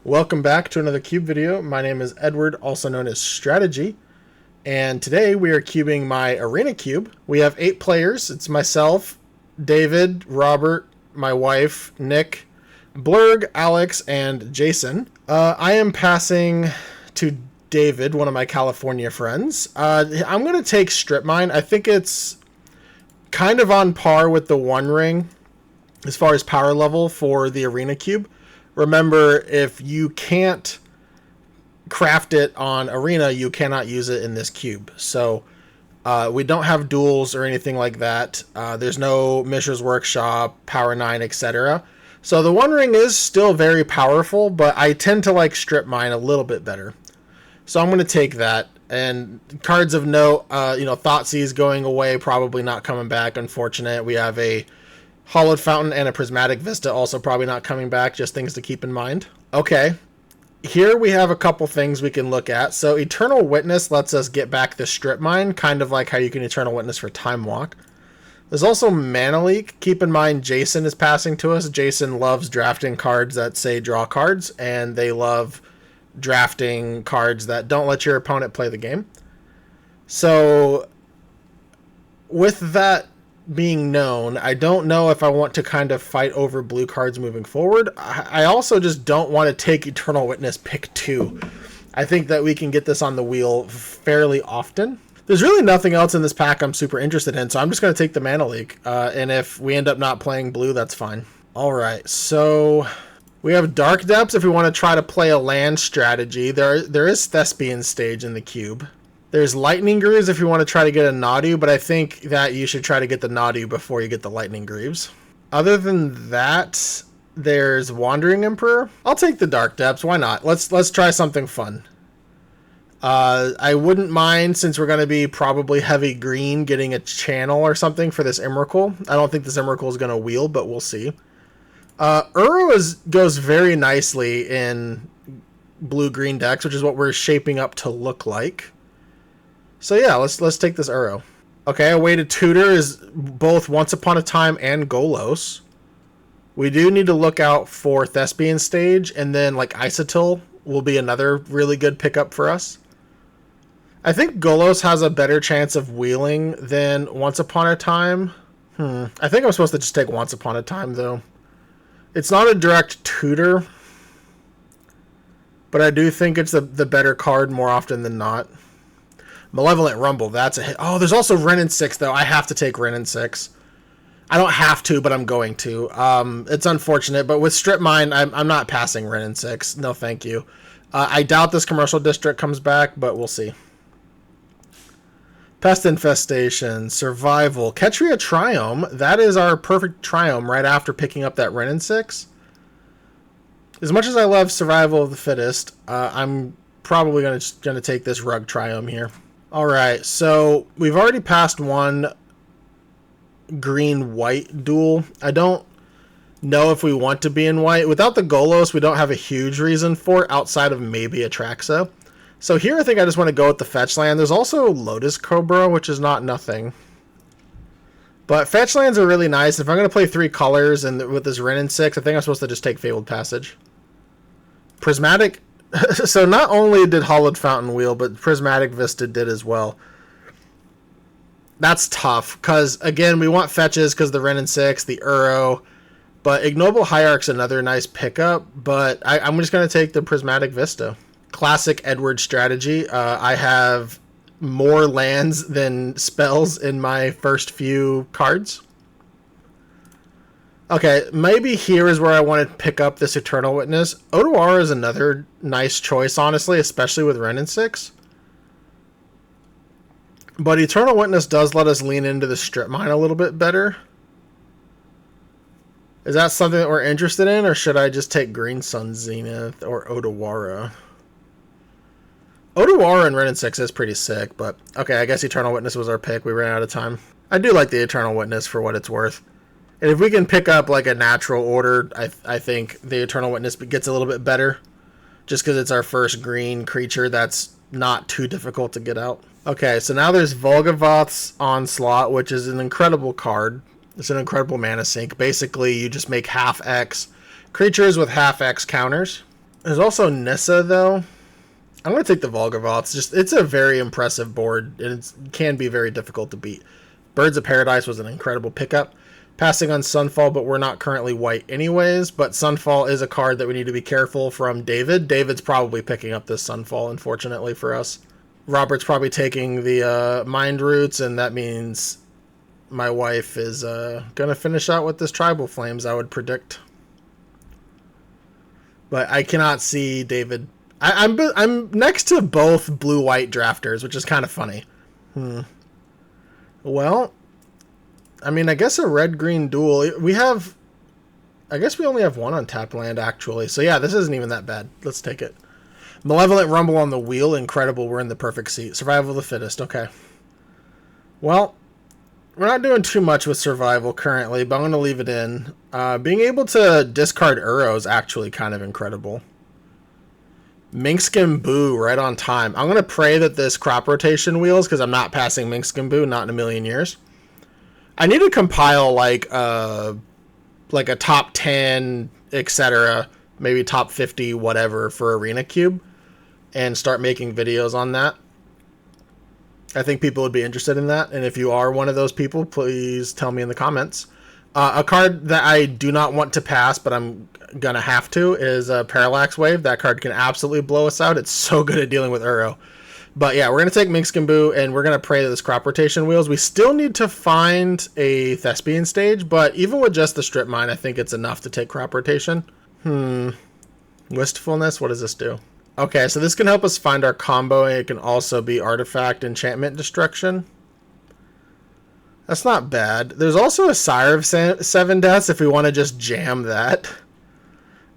Welcome back to another Cube video. My name is Edward, also known as Strategy, and today we are cubing my Arena Cube. We have 8 players. It's myself, David, Robert, my wife, Nick, Blurg, Alex, and Jason. I am passing to David, one of my California friends. I'm going to take Strip Mine. I think it's kind of on par with the One Ring as far as power level for the Arena Cube. Remember, if you can't craft it on Arena, you cannot use it in this cube. So we don't have duels or anything like that. There's no Mishra's Workshop, Power 9, etc. So the One Ring is still very powerful, but I tend to like Strip Mine a little bit better. So I'm going to take that. And cards of note, Thoughtseize going away, probably not coming back. Unfortunate. We have a Hollowed Fountain and a Prismatic Vista also probably not coming back, just things to keep in mind. Okay, here we have a couple things we can look at. So Eternal Witness lets us get back the Strip Mine, kind of like how you can Eternal Witness for Time Walk. There's also Mana Leak. Keep in mind Jason is passing to us. Jason loves drafting cards that say draw cards, and they love drafting cards that don't let your opponent play the game. So with that being known, I don't know if I want to kind of fight over blue cards moving forward. I also just don't want to take Eternal Witness pick 2. I think that we can get this on the wheel fairly often. There's really nothing else in this pack I'm super interested in, so I'm just going to take the Mana Leak. And if we end up not playing blue, that's fine. Alright, so we have Dark Depths if we want to try to play a land strategy. There is Thespian Stage in the cube. There's Lightning Greaves if you want to try to get a Nadu, but I think that you should try to get the Nadu before you get the Lightning Greaves. Other than that, there's Wandering Emperor. I'll take the Dark Depths. Why not? Let's try something fun. I wouldn't mind, since we're going to be probably heavy green, getting a channel or something for this Emrakul. I don't think this Emrakul is going to wheel, but we'll see. Uro goes very nicely in blue-green decks, which is what we're shaping up to look like. So yeah, let's take this Uro. Okay, a way to tutor is both Once Upon a Time and Golos. We do need to look out for Thespian Stage, and then like Isotil will be another really good pickup for us. I think Golos has a better chance of wheeling than Once Upon a Time. I think I'm supposed to just take Once Upon a Time though. It's not a direct tutor, but I do think it's the better card more often than not. Malevolent Rumble, that's a hit. Oh, there's also Wrenn and 6, though. I have to take Wrenn and 6. I don't have to, but I'm going to. It's unfortunate, but with Strip Mine, I'm not passing Wrenn and 6. No, thank you. I doubt this Commercial District comes back, but we'll see. Pest Infestation, Survival, Ketria Triome. That is our perfect Triome right after picking up that Wrenn and 6. As much as I love Survival of the Fittest, I'm probably going to take this Rug Triome here. Alright, so we've already passed one green-white duel. I don't know if we want to be in white. Without the Golos, we don't have a huge reason for it outside of maybe Atraxa. So here I think I just want to go with the fetch land. There's also Lotus Cobra, which is not nothing. But fetch lands are really nice. If I'm going to play 3 colors and with this Wrenn and 6, I think I'm supposed to just take Fabled Passage. Prismatic. So not only did Hollowed Fountain wheel, but Prismatic Vista did as well. That's tough, because, again, we want fetches because the Wrenn and 6, the Uro, but Ignoble Hierarch's another nice pickup, but I'm just going to take the Prismatic Vista. Classic Edward strategy. I have more lands than spells in my first few cards. Okay, maybe here is where I want to pick up this Eternal Witness. Otawara is another nice choice, honestly, especially with Wrenn and 6. But Eternal Witness does let us lean into the Strip Mine a little bit better. Is that something that we're interested in, or should I just take Green Sun Zenith or Otawara? Otawara and Wrenn and 6 is pretty sick, but okay, I guess Eternal Witness was our pick. We ran out of time. I do like the Eternal Witness for what it's worth. And if we can pick up like a natural order, I think the Eternal Witness gets a little bit better. Just because it's our first green creature that's not too difficult to get out. Okay, so now there's Volgavoth's Onslaught, which is an incredible card. It's an incredible mana sink. Basically, you just make half X creatures with half X counters. There's also Nissa, though. I'm going to take the Volgavoth. It's a very impressive board, and it can be very difficult to beat. Birds of Paradise was an incredible pickup. Passing on Sunfall, but we're not currently white anyways. But Sunfall is a card that we need to be careful from David. David's probably picking up this Sunfall, unfortunately for us. Robert's probably taking the Mind Roots, and that means my wife is going to finish out with this Tribal Flames, I would predict. But I cannot see David. I'm next to both blue-white drafters, which is kind of funny. Well, I mean, I guess a red-green duel. I guess we only have one untapped land, actually. So yeah, this isn't even that bad. Let's take it. Malevolent Rumble on the wheel. Incredible. We're in the perfect seat. Survival of the fittest. Okay. Well, we're not doing too much with survival currently, but I'm going to leave it in. Being able to discard Uro is actually kind of incredible. Minkskin Boo right on time. I'm going to pray that this crop rotation wheels, because I'm not passing Minkskin Boo, not in a million years. I need to compile like a top 10, etc., maybe top 50, whatever, for Arena Cube, and start making videos on that. I think people would be interested in that, and if you are one of those people, please tell me in the comments. A card that I do not want to pass, but I'm going to have to, is Parallax Wave. That card can absolutely blow us out. It's so good at dealing with Uro. But yeah, we're going to take Minkskin Boo, and we're going to pray that this crop rotation wheels. We still need to find a Thespian stage, but even with just the Strip Mine, I think it's enough to take crop rotation. Wistfulness, what does this do? Okay, so this can help us find our combo, and it can also be Artifact Enchantment Destruction. That's not bad. There's also a Sire of Seven Deaths if we want to just jam that.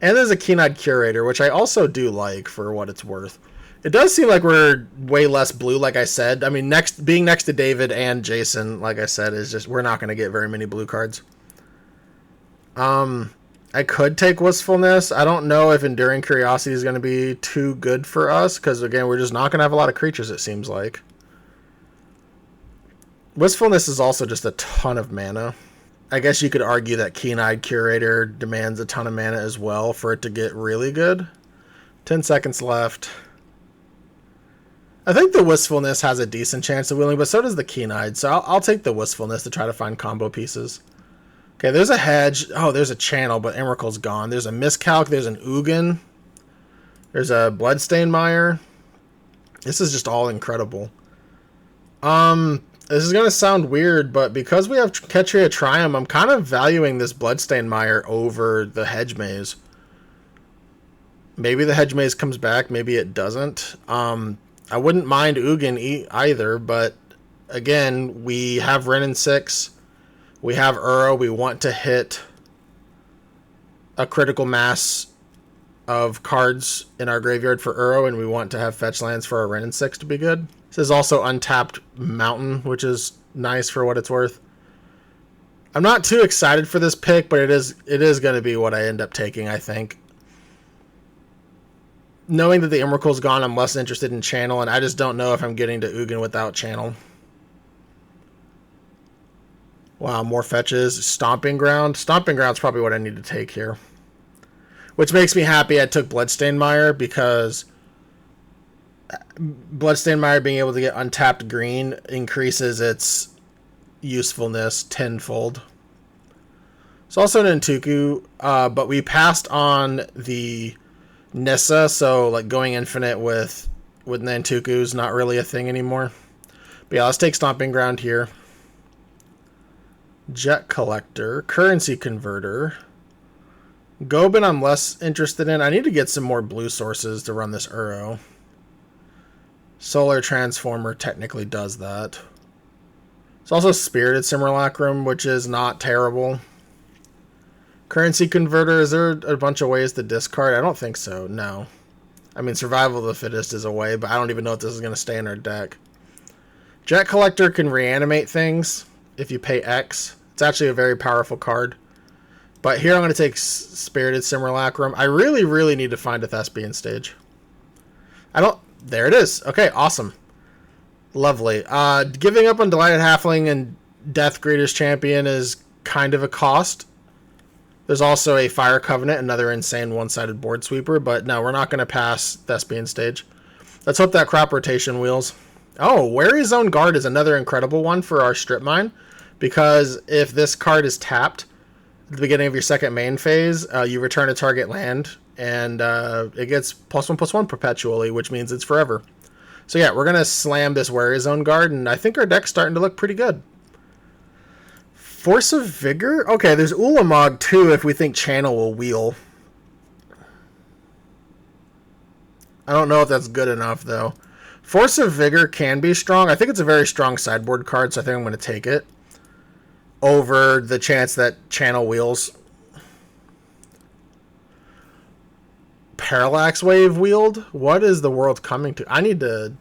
And there's a Keen-Eyed Curator, which I also do like for what it's worth. It does seem like we're way less blue, like I said. I mean, being next to David and Jason, like I said, is just, we're not going to get very many blue cards. I could take Wistfulness. I don't know if Enduring Curiosity is going to be too good for us, because, again, we're just not going to have a lot of creatures, it seems like. Wistfulness is also just a ton of mana. I guess you could argue that Keen-Eyed Curator demands a ton of mana as well for it to get really good. 10 seconds left. I think the Wistfulness has a decent chance of winning, but so does the Keen-Eyed, so I'll take the Wistfulness to try to find combo pieces. Okay, there's a Hedge. Oh, there's a Channel, but Emrakul's gone. There's a Miscalc. There's an Ugin. There's a Bloodstained Mire. This is just all incredible. This is going to sound weird, but because we have Ketria Triumph, I'm kind of valuing this Bloodstained Mire over the Hedge Maze. Maybe the Hedge Maze comes back. Maybe it doesn't. I wouldn't mind Ugin either, but again, we have Wrenn and 6. We have Uro. We want to hit a critical mass of cards in our graveyard for Uro, and we want to have fetch lands for our Wrenn and 6 to be good. This is also untapped Mountain, which is nice for what it's worth. I'm not too excited for this pick, but it is going to be what I end up taking, I think. Knowing that the Emrakul's gone, I'm less interested in Channel, and I just don't know if I'm getting to Ugin without Channel. Wow, more fetches. Stomping Ground. Stomping Ground's probably what I need to take here. Which makes me happy I took Bloodstained Mire, because Bloodstained Mire being able to get untapped green increases its usefulness tenfold. It's also an Nantuku, but we passed on the Nissa, so like going infinite with Nantuku is not really a thing anymore. But yeah, let's take Stomping Ground here. Jet Collector, Currency Converter. Gobin I'm less interested in. I need to get some more blue sources to run this Uro. Solar Transformer technically does that. It's also Spirited Simulacrum, which is not terrible. Currency Converter, is there a bunch of ways to discard? I don't think so, no. I mean, Survival of the Fittest is a way, but I don't even know if this is going to stay in our deck. Jet Collector can reanimate things if you pay X. It's actually a very powerful card. But here I'm going to take Spirited Simulacrum. I really, really need to find a Thespian stage. There it is. Okay, awesome. Lovely. Giving up on Delighted Halfling and Death Greeter's Champion is kind of a cost. There's also a Fire Covenant, another insane one-sided board sweeper, but no, we're not going to pass Thespian stage. Let's hope that crop rotation wheels. Oh, Wary Zone Guard is another incredible one for our strip mine, because if this card is tapped at the beginning of your second main phase, you return a target land, and it gets +1/+1 perpetually, which means it's forever. So yeah, we're going to slam this Wary Zone Guard, and I think our deck's starting to look pretty good. Force of Vigor? Okay, there's Ulamog too if we think Channel will wheel. I don't know if that's good enough, though. Force of Vigor can be strong. I think it's a very strong sideboard card, so I think I'm going to take it over the chance that Channel wheels. Parallax Wave wheeled? What is the world coming to? I need to...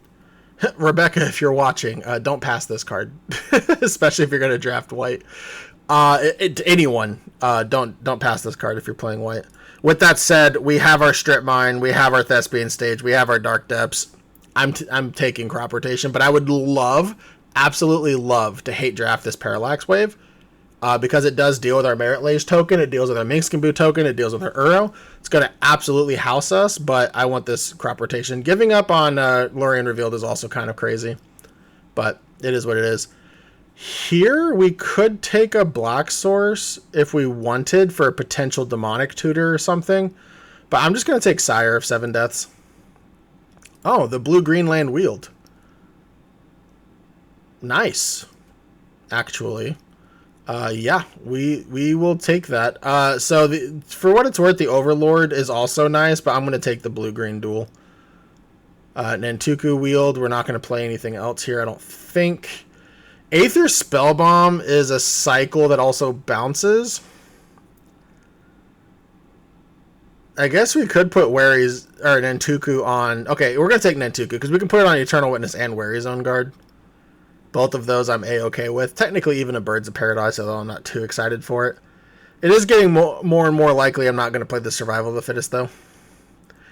Rebecca, if you're watching, don't pass this card. Especially if you're going to draft white. Anyone, don't pass this card if you're playing white. With that said, we have our Strip Mine, we have our Thespian Stage, we have our Dark Depths. I'm taking crop rotation, but I would love, absolutely love to hate draft this Parallax Wave. Because it does deal with our Marriott Lage token, it deals with our Minskimbu token, it deals with our Uro. It's going to absolutely house us, but I want this crop rotation. Giving up on Lorien Revealed is also kind of crazy, but it is what it is. Here, we could take a Black Source if we wanted for a potential Demonic Tutor or something, but I'm just going to take Sire of Seven Deaths. Oh, the blue-green land wheeled. Nice, actually. Yeah, we will take that. So for what it's worth, the Overlord is also nice, but I'm going to take the blue-green duel. Nantuku wheeled. We're not going to play anything else here, I don't think. Aether Spellbomb is a cycle that also bounces. I guess we could put Wary's or Nantuku on. Okay, we're going to take Nantuku because we can put it on Eternal Witness and Wary's Own Guard. Both of those I'm A-okay with. Technically, even a Birds of Paradise, although I'm not too excited for it. It is getting more and more likely I'm not going to play the Survival of the Fittest, though.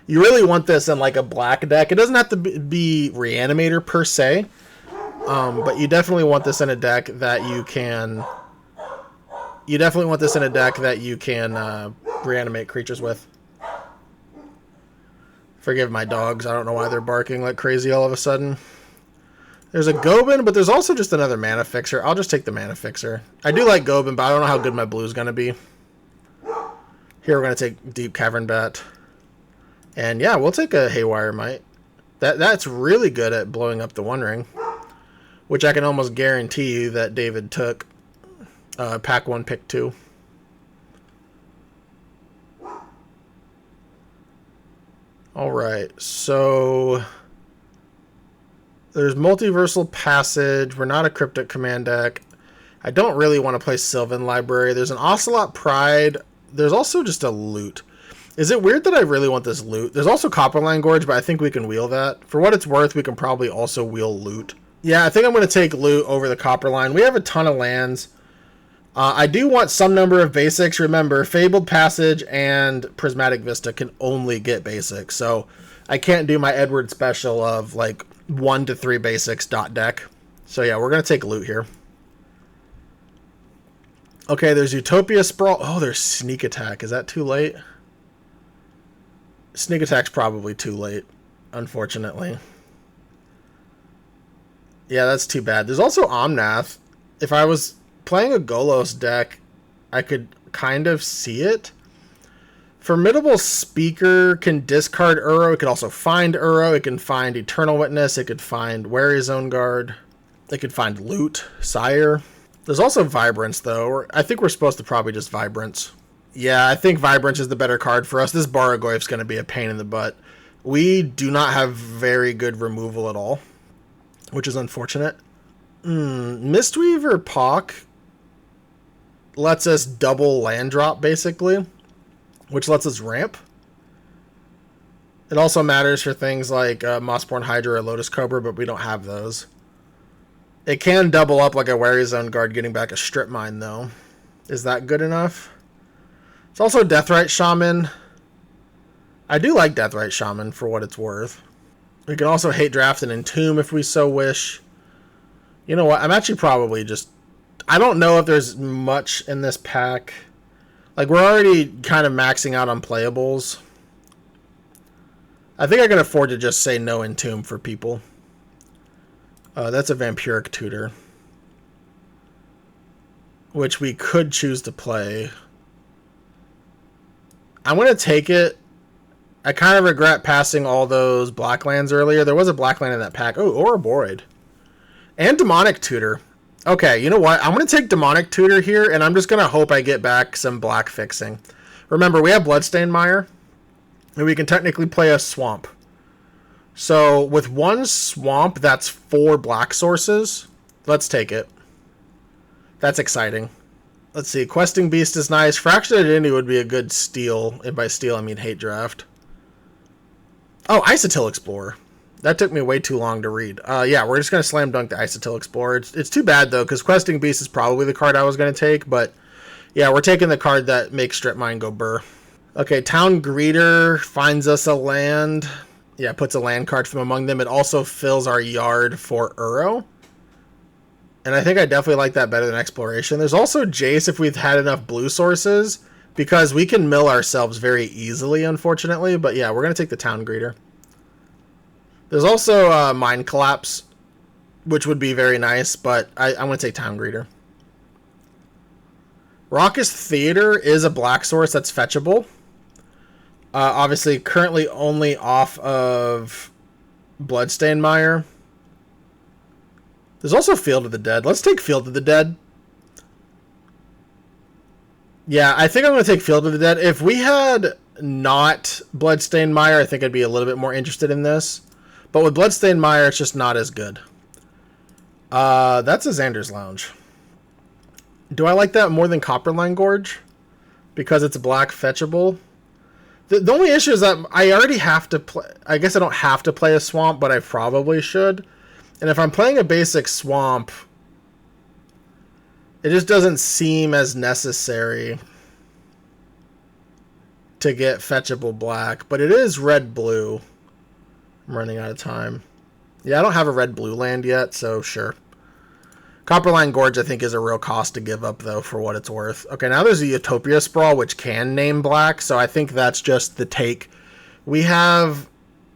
You really want this in, like, a black deck. It doesn't have to be Reanimator, per se. But you definitely want this in a deck that you can... You definitely want this in a deck that you can reanimate creatures with. Forgive my dogs. I don't know why they're barking like crazy all of a sudden. There's a Gobin, but there's also just another Mana Fixer. I'll just take the Mana Fixer. I do like Gobin, but I don't know how good my blue is going to be. Here we're going to take Deep Cavern Bat. And yeah, we'll take a Haywire Might. That's really good at blowing up the One Ring. Which I can almost guarantee you that David took. Pack 1, pick 2. Alright, so... There's Multiversal Passage. We're not a Cryptic Command deck. I don't really want to play Sylvan Library. There's an Ocelot Pride. There's also just a Loot. Is it weird that I really want this Loot? There's also Copperline Gorge, but I think we can wheel that. For what it's worth, we can probably also wheel Loot. Yeah, I think I'm going to take Loot over the Copperline. We have a ton of lands. I do want some number of basics. Remember, Fabled Passage and Prismatic Vista can only get basics. So I can't do my Edward special of like 1 to 3 basics dot deck. So yeah, we're going to take Loot here. Okay, there's Utopia Sprawl. Oh, there's Sneak Attack. Is that too late? Sneak Attack's probably too late, unfortunately. Yeah, that's too bad. There's also Omnath. If I was playing a Golos deck, I could kind of see it. Formidable Speaker can discard Uro. It could also find Uro. It can find Eternal Witness. It could find Wary's Own Guard. It could find Loot, Sire. There's also Vibrance, though. I think we're supposed to probably just Vibrance. Yeah, I think Vibrance is the better card for us. This Baragoyf's going to be a pain in the butt. We do not have very good removal at all, which is unfortunate. Mistweaver Pock lets us double land drop, basically, which lets us ramp. It also matters for things like Mossborn Hydra or Lotus Cobra, but we don't have those. It can double up like a Wary's Own Guard getting back a Strip Mine, though. Is that good enough? It's also Deathrite Shaman. I do like Deathrite Shaman for what it's worth. We can also hate draft and Entomb if we so wish. You know what? I'm actually probably just... I don't know if there's much in this pack Like, we're already kind of maxing out on playables. I think I can afford to just say no Entomb for people. That's a Vampiric Tutor, which we could choose to play. I'm going to take it. I kind of regret passing all those black lands earlier. There was a black land in that pack. Oh, Ouroborid. And Demonic Tutor. Okay, you know what? I'm going to take Demonic Tutor here, and I'm just going to hope I get back some black fixing. Remember, we have Bloodstained Mire, and we can technically play a Swamp. So, with one Swamp, that's 4 black sources. Let's take it. That's exciting. Let's see. Questing Beast is nice. Fractured Identity would be a good steal. And by steal, I mean hate draft. Oh, Isotil Explorer. That took me way too long to read. Yeah, we're just going to slam dunk the Isotil Explorer. It's too bad, though, because Questing Beast is probably the card I was going to take. But, yeah, we're taking the card that makes Strip Mine go burr. Okay, Town Greeter finds us a land. Yeah, puts a land card from among them. It also fills our yard for Uro. And I think I definitely like that better than Exploration. There's also Jace if we've had enough blue sources, because we can mill ourselves very easily, unfortunately. But, yeah, we're going to take the Town Greeter. There's also Mind Collapse, which would be very nice, but I'm going to take Town Greeter. Raucous Theater is a black source that's fetchable. Obviously, currently only off of Bloodstained Mire. There's also Field of the Dead. Let's take Field of the Dead. Yeah, I think I'm going to take Field of the Dead. If we had not Bloodstained Mire, I think I'd be a little bit more interested in this. But with Bloodstained Mire, it's just not as good. That's a Xander's Lounge. Do I like that more than Copperline Gorge? Because it's a black fetchable? The only issue is that I already have to play... I guess I don't have to play a Swamp, but I probably should. And if I'm playing a basic Swamp, it just doesn't seem as necessary to get fetchable black. But it is red-blue. I'm running out of time. Yeah, I don't have a red-blue land yet, so sure. Copperline Gorge, I think, is a real cost to give up, though, for what it's worth. Okay, now there's a Utopia Sprawl, which can name black, so I think that's just the take. We have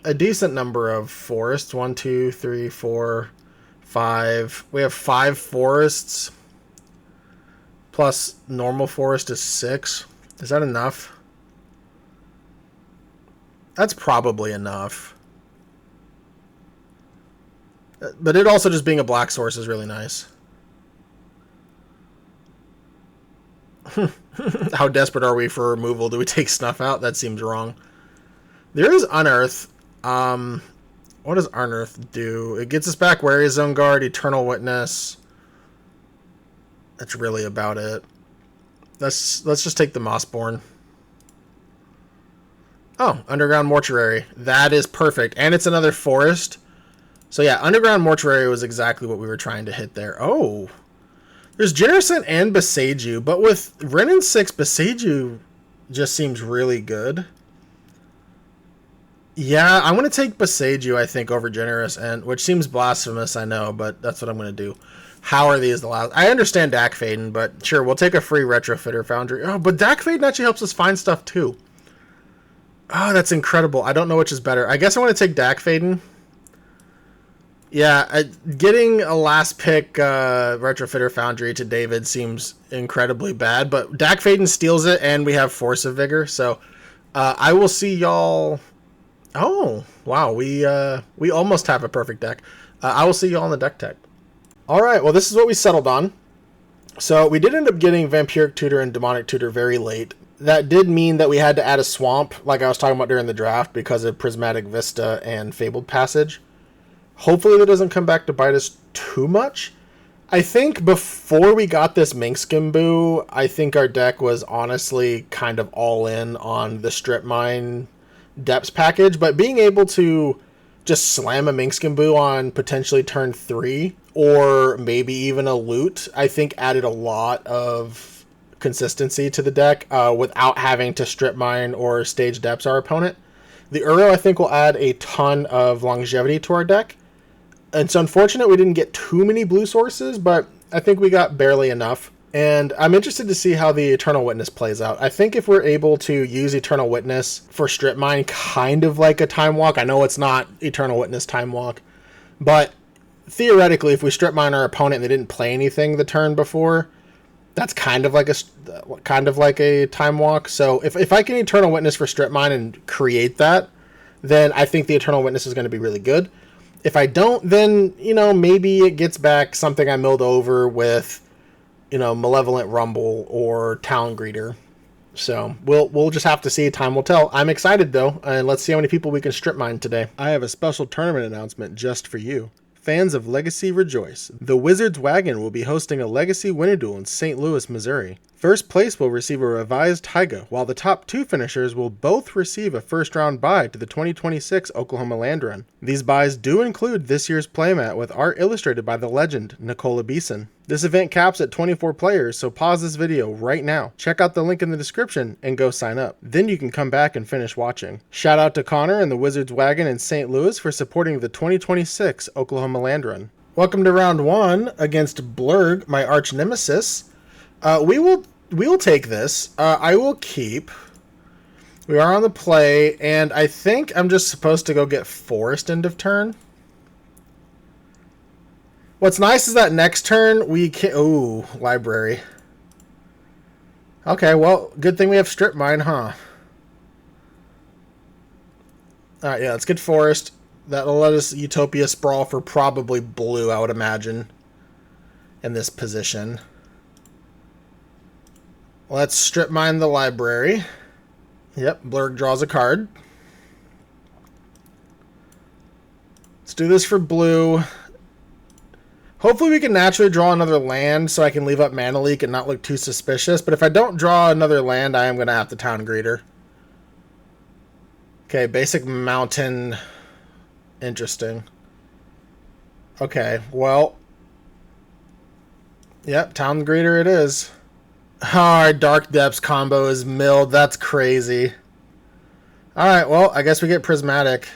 a decent number of forests. 1, 2, 3, 4, 5. We have 5 forests. Plus normal forest is 6. Is that enough? That's probably enough. But it also just being a black source is really nice. How desperate are we for removal? Do we take Snuff out? That seems wrong. There is Unearth. What does Unearth do? It gets us back Wary Zone Guard, Eternal Witness. That's really about it. Let's just take the Mossborn. Oh, Underground Mortuary. That is perfect. And it's another forest. So yeah, Underground Mortuary was exactly what we were trying to hit there. Oh, there's Genericent and Beseiju, but with Renin 6, Beseiju just seems really good. Yeah, I'm going to take Beseiju, I think, over Genericent, which seems blasphemous, I know, but that's what I'm going to do. How are these the last? I understand Dak Faden, but sure, we'll take a free Retrofitter Foundry. Oh, but Dak Faden actually helps us find stuff too. Oh, that's incredible. I don't know which is better. I guess I want to take Dak Faden. Yeah, getting a last pick Retrofitter Foundry to David seems incredibly bad, but Dak Faden steals it, and we have Force of Vigor, so I will see y'all... Oh, wow, we almost have a perfect deck. I will see y'all in the deck tech. Alright, well, this is what we settled on. So, we did end up getting Vampiric Tutor and Demonic Tutor very late. That did mean that we had to add a Swamp, like I was talking about during the draft, because of Prismatic Vista and Fabled Passage. Hopefully that doesn't come back to bite us too much. I think before we got this Minskimbu, I think our deck was honestly kind of all in on the Strip Mine Depths package, but being able to just slam a Minskimbu on potentially turn 3, or maybe even a Loot, I think added a lot of consistency to the deck without having to Strip Mine or Stage Depths our opponent. The Uro, I think, will add a ton of longevity to our deck. It's unfortunate we didn't get too many blue sources, but I think we got barely enough. And I'm interested to see how the Eternal Witness plays out. I think if we're able to use Eternal Witness for Strip Mine, kind of like a Time Walk, I know it's not Eternal Witness Time Walk, but theoretically, if we Strip Mine our opponent and they didn't play anything the turn before, that's kind of like a Time Walk. So if I can Eternal Witness for Strip Mine and create that, then I think the Eternal Witness is going to be really good. If I don't, then, maybe it gets back something I milled over with, Malevolent Rumble or Town Greeter. So we'll just have to see. Time will tell. I'm excited though, and let's see how many people we can Strip Mine today. I have a special tournament announcement just for you. Fans of Legacy rejoice. The Wizards Wagon will be hosting a Legacy Winter Duel in St. Louis, Missouri. First place will receive a revised Taiga, while the top 2 finishers will both receive a first-round bye to the 2026 Oklahoma Land Run. These buys do include this year's playmat with art illustrated by the legend, Nicola Beeson. This event caps at 24 players, so pause this video right now, check out the link in the description, and go sign up. Then you can come back and finish watching. Shout out to Connor and the Wizards Wagon in St. Louis for supporting the 2026 Oklahoma Land Run. Welcome to round 1 against Blurg, my arch nemesis. We will take this. I will keep. We are on the play, and I think I'm just supposed to go get Forest end of turn. What's nice is that next turn we can... Ooh, Library. Okay, well, good thing we have Strip Mine, huh? Alright, yeah, let's get Forest. That'll let us Utopia Sprawl for probably blue, I would imagine, in this position. Let's Strip Mine the Library. Yep, Blurg draws a card. Let's do this for blue. Hopefully we can naturally draw another land so I can leave up Mana Leak and not look too suspicious. But if I don't draw another land, I am going to have to Town Greeter. Okay, basic mountain. Interesting. Okay, well. Yep, Town Greeter it is. Our Dark Depths combo is milled. That's crazy. Alright, well, I guess we get Prismatic.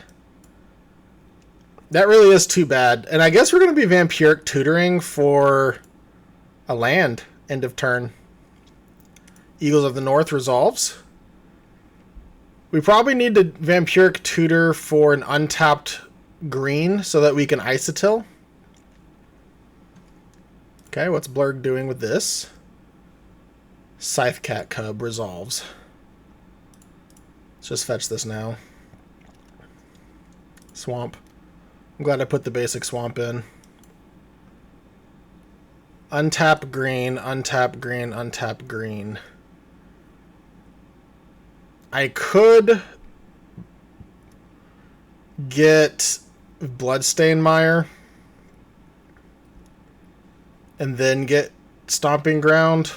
That really is too bad. And I guess we're going to be Vampiric Tutoring for a land. End of turn. Eagles of the North resolves. We probably need to Vampiric Tutor for an untapped green so that we can Isotil. Okay, what's Blurg doing with this? Scythecat Cub resolves. Let's just fetch this now. Swamp. I'm glad I put the basic swamp in. Untap green, untap green, untap green. I could get Bloodstain Mire and then get Stomping Ground.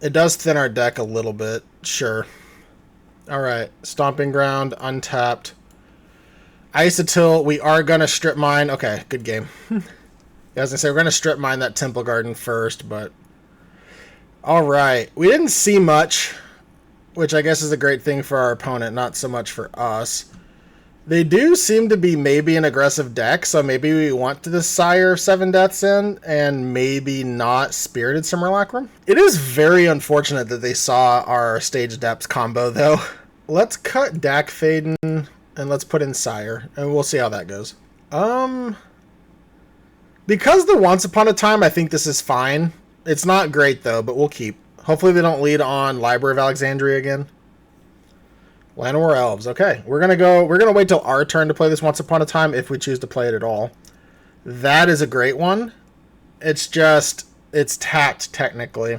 It does thin our deck a little bit, sure. Alright, Stomping Ground, untapped. Isotil, we are going to Strip Mine. Okay, good game. I was going to say, we're going to Strip Mine that Temple Garden first, but... Alright, we didn't see much, which I guess is a great thing for our opponent, not so much for us. They do seem to be maybe an aggressive deck, so maybe we want to Sire 7 Deaths in, and maybe not Spirited Simulacrum. It is very unfortunate that they saw our Stage Depths combo, though. Let's cut Dak Faden, and let's put in Sire, and we'll see how that goes. Because the Once Upon a Time, I think this is fine. It's not great, though, but we'll keep. Hopefully they don't lead on Library of Alexandria again. Llanowar Elves. Okay, we're gonna wait till our turn to play this Once Upon a Time if we choose to play it at all. That is a great one. It's just it's tapped technically.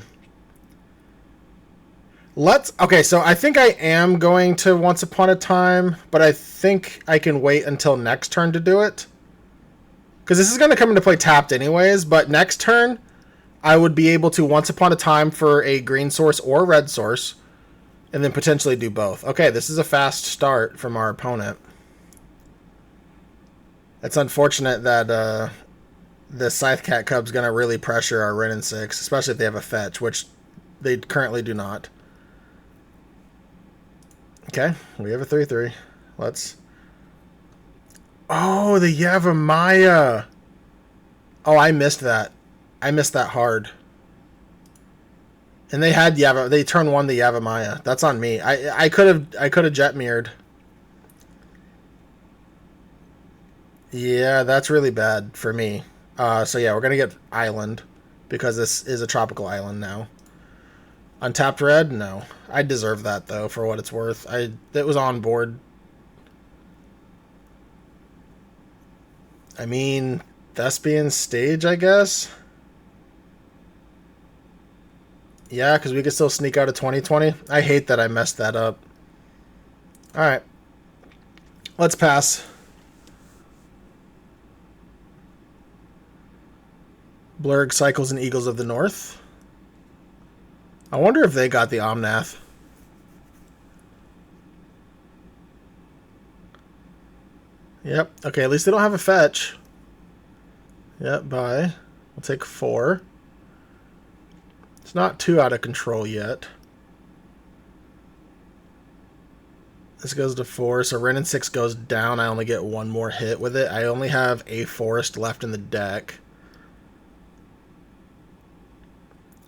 Okay, so I think I am going to Once Upon a Time, but I think I can wait until next turn to do it. Because this is going to come into play tapped anyways, but next turn I would be able to Once Upon a Time for a green source or red source. And then potentially do both. Okay, this is a fast start from our opponent. It's unfortunate that the Scythecat Cub's going to really pressure our Wrenn and 6, especially if they have a fetch, which they currently do not. Okay, we have a 3/3. Let's... Oh, the Yavimaya! Oh, I missed that. I missed that hard. And they had Yava. They turned one the Yavimaya. That's on me. I could have jet mirrored. Yeah, that's really bad for me. So yeah, we're gonna get island because this is a tropical island now. Untapped red? No. I deserve that though for what it's worth. It was on board. I mean, Thespian stage, I guess. Yeah, because we could still sneak out of 2020. I hate that I messed that up. Alright. Let's pass. Blurg, Cycles, and Eagles of the North. I wonder if they got the Omnath. Yep. Okay, at least they don't have a fetch. Yep, bye. We'll take 4. It's not too out of control yet. This goes to 4, so Wrenn and 6 goes down. I only get one more hit with it. I only have a forest left in the deck.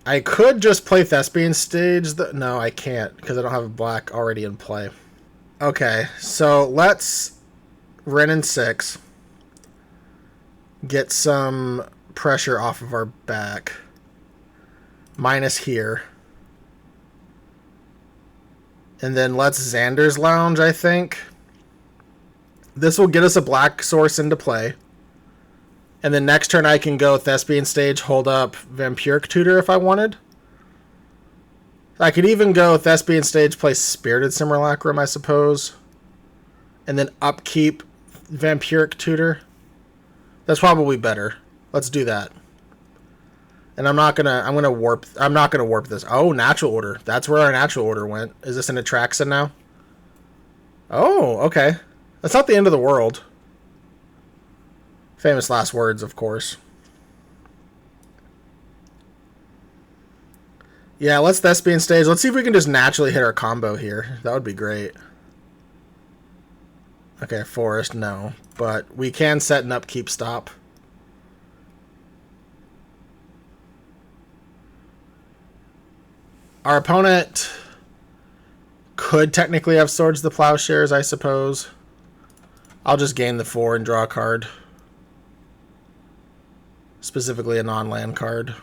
I could just play Thespian stage. No, I can't, because I don't have a black already in play. Okay, so let's Wrenn and 6. Get some pressure off of our back. Minus here. And then let's Xander's Lounge, I think. This will get us a black source into play. And then next turn I can go Thespian stage, hold up Vampiric Tutor if I wanted. I could even go Thespian stage, play Spirited Simulacrum, I suppose. And then upkeep Vampiric Tutor. That's probably better. Let's do that. And I'm not gonna warp this. Oh, natural order. That's where our natural order went. Is this an Atraxa now? Oh, okay. That's not the end of the world. Famous last words, of course. Yeah, let's Thespian stage. Let's see if we can just naturally hit our combo here. That would be great. Okay, forest, no. But we can set an upkeep stop. Our opponent could technically have Swords to Plowshares, I suppose. I'll just gain the 4 and draw a card. Specifically a non-land card.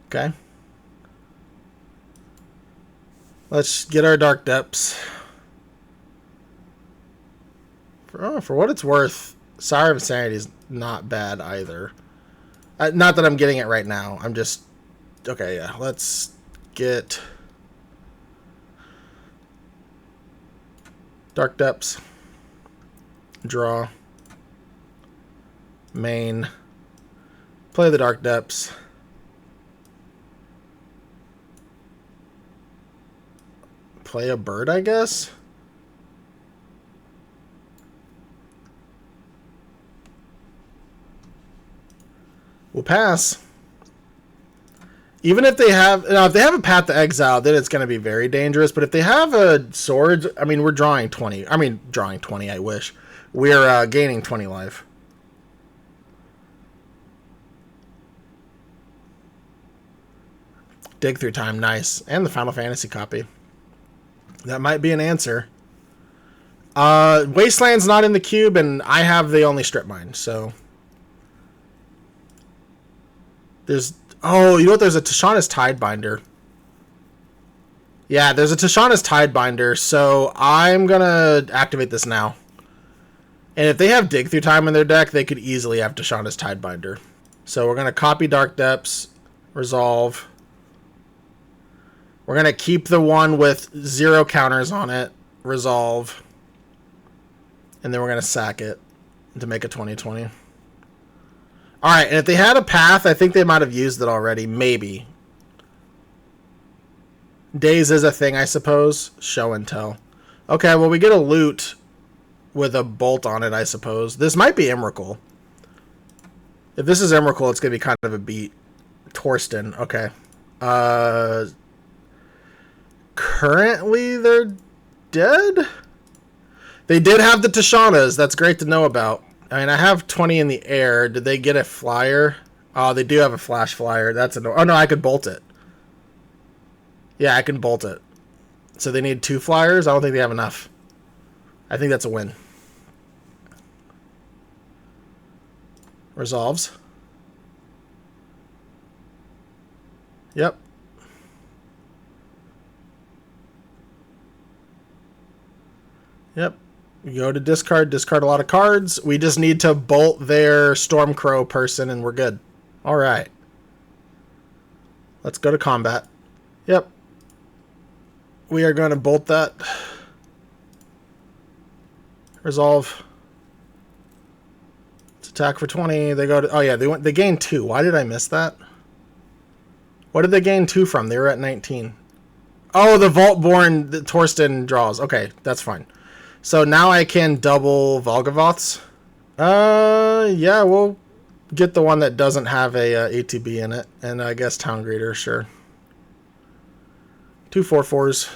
Okay. Let's get our Dark Depths. For what it's worth, Sire of Insanity is not bad either. Not that I'm getting it right now. I'm just... Okay, yeah. Let's get... Dark Depths. Draw. Main. Play the Dark Depths. Play a bird, I guess? We'll pass. Even if they have... Now, if they have a Path to Exile, then it's going to be very dangerous. But if they have a Swords... I mean, we're drawing 20. I mean, drawing 20, I wish. We're gaining 20 life. Dig Through Time, nice. And the Final Fantasy copy. That might be an answer. Wasteland's not in the cube, and I have the only strip mine, so... There's... Oh, you know what? There's a Tishana's Tidebinder. Yeah, there's a Tishana's Tidebinder, so I'm gonna activate this now. And if they have Dig Through Time in their deck, they could easily have Tishana's Tidebinder. So we're gonna copy Dark Depths, resolve. We're gonna keep the one with 0 counters on it, resolve. And then we're gonna sack it to make a 20/20. Alright, and if they had a path, I think they might have used it already. Maybe. Daze is a thing, I suppose. Show and tell. Okay, well, we get a loot with a bolt on it, I suppose. This might be Emrakul. If this is Emrakul, it's going to be kind of a beat. Torsten, okay. Currently, they're dead? They did have the Tishanas. That's great to know about. I mean, I have 20 in the air. Did they get a flyer? Oh, they do have a flash flyer. That's oh no, I could bolt it. Yeah, I can bolt it. So they need 2 flyers? I don't think they have enough. I think that's a win. Resolves. Yep. Yep. We go to discard a lot of cards. We just need to bolt their Stormcrow person and we're good. All right. Let's go to combat. Yep. We are going to bolt that. Resolve. Let's attack for 20. They go to, oh yeah, they gained 2. Why did I miss that? What did they gain 2 from? They were at 19. Oh, the Vaultborn, the Torsten draws. Okay, that's fine. So now I can double Volgavoths. Yeah, we'll get the one that doesn't have a ATB in it. And I guess Town Greeter, sure. 2 4/4s.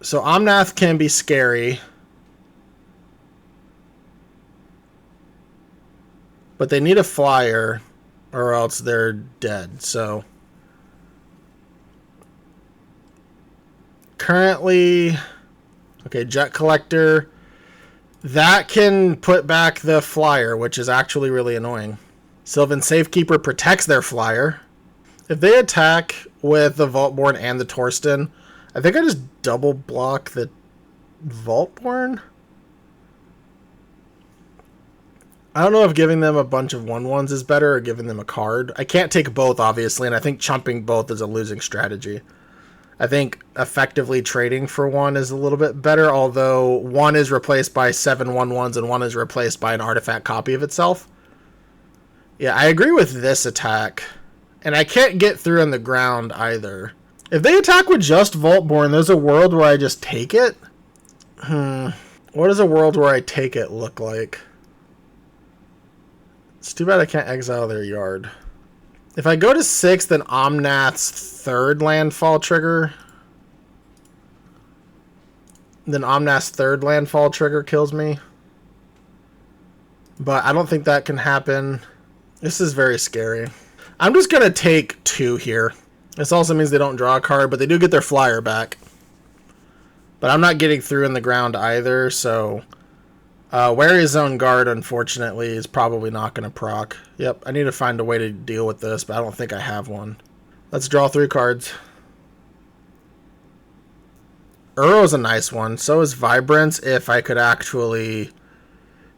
So Omnath can be scary. But they need a flyer or else they're dead. So currently, okay, Jet Collector. That can put back the flyer, which is actually really annoying. Sylvan Safekeeper protects their flyer. If they attack with the Vaultborn and the Torsten, I think I just double block the Vaultborn. I don't know if giving them a bunch of 1/1s is better or giving them a card. I can't take both, obviously, and I think chumping both is a losing strategy. I think effectively trading for 1 is a little bit better, although 1 is replaced by 7 1/1s and 1 is replaced by an artifact copy of itself. Yeah, I agree with this attack. And I can't get through on the ground either. If they attack with just Vaultborn, there's a world where I just take it? What does a world where I take it look like? It's too bad I can't exile their yard. If I go to 6, then Omnath's 3rd landfall trigger. Then Omnath's 3rd landfall trigger kills me. But I don't think that can happen. This is very scary. I'm just going to take 2 here. This also means they don't draw a card, but they do get their flyer back. But I'm not getting through in the ground either, so... Wary Zone Guard, unfortunately, is probably not going to proc. Yep, I need to find a way to deal with this, but I don't think I have one. Let's draw 3 cards. Uro's a nice one. So is Vibrance if I could actually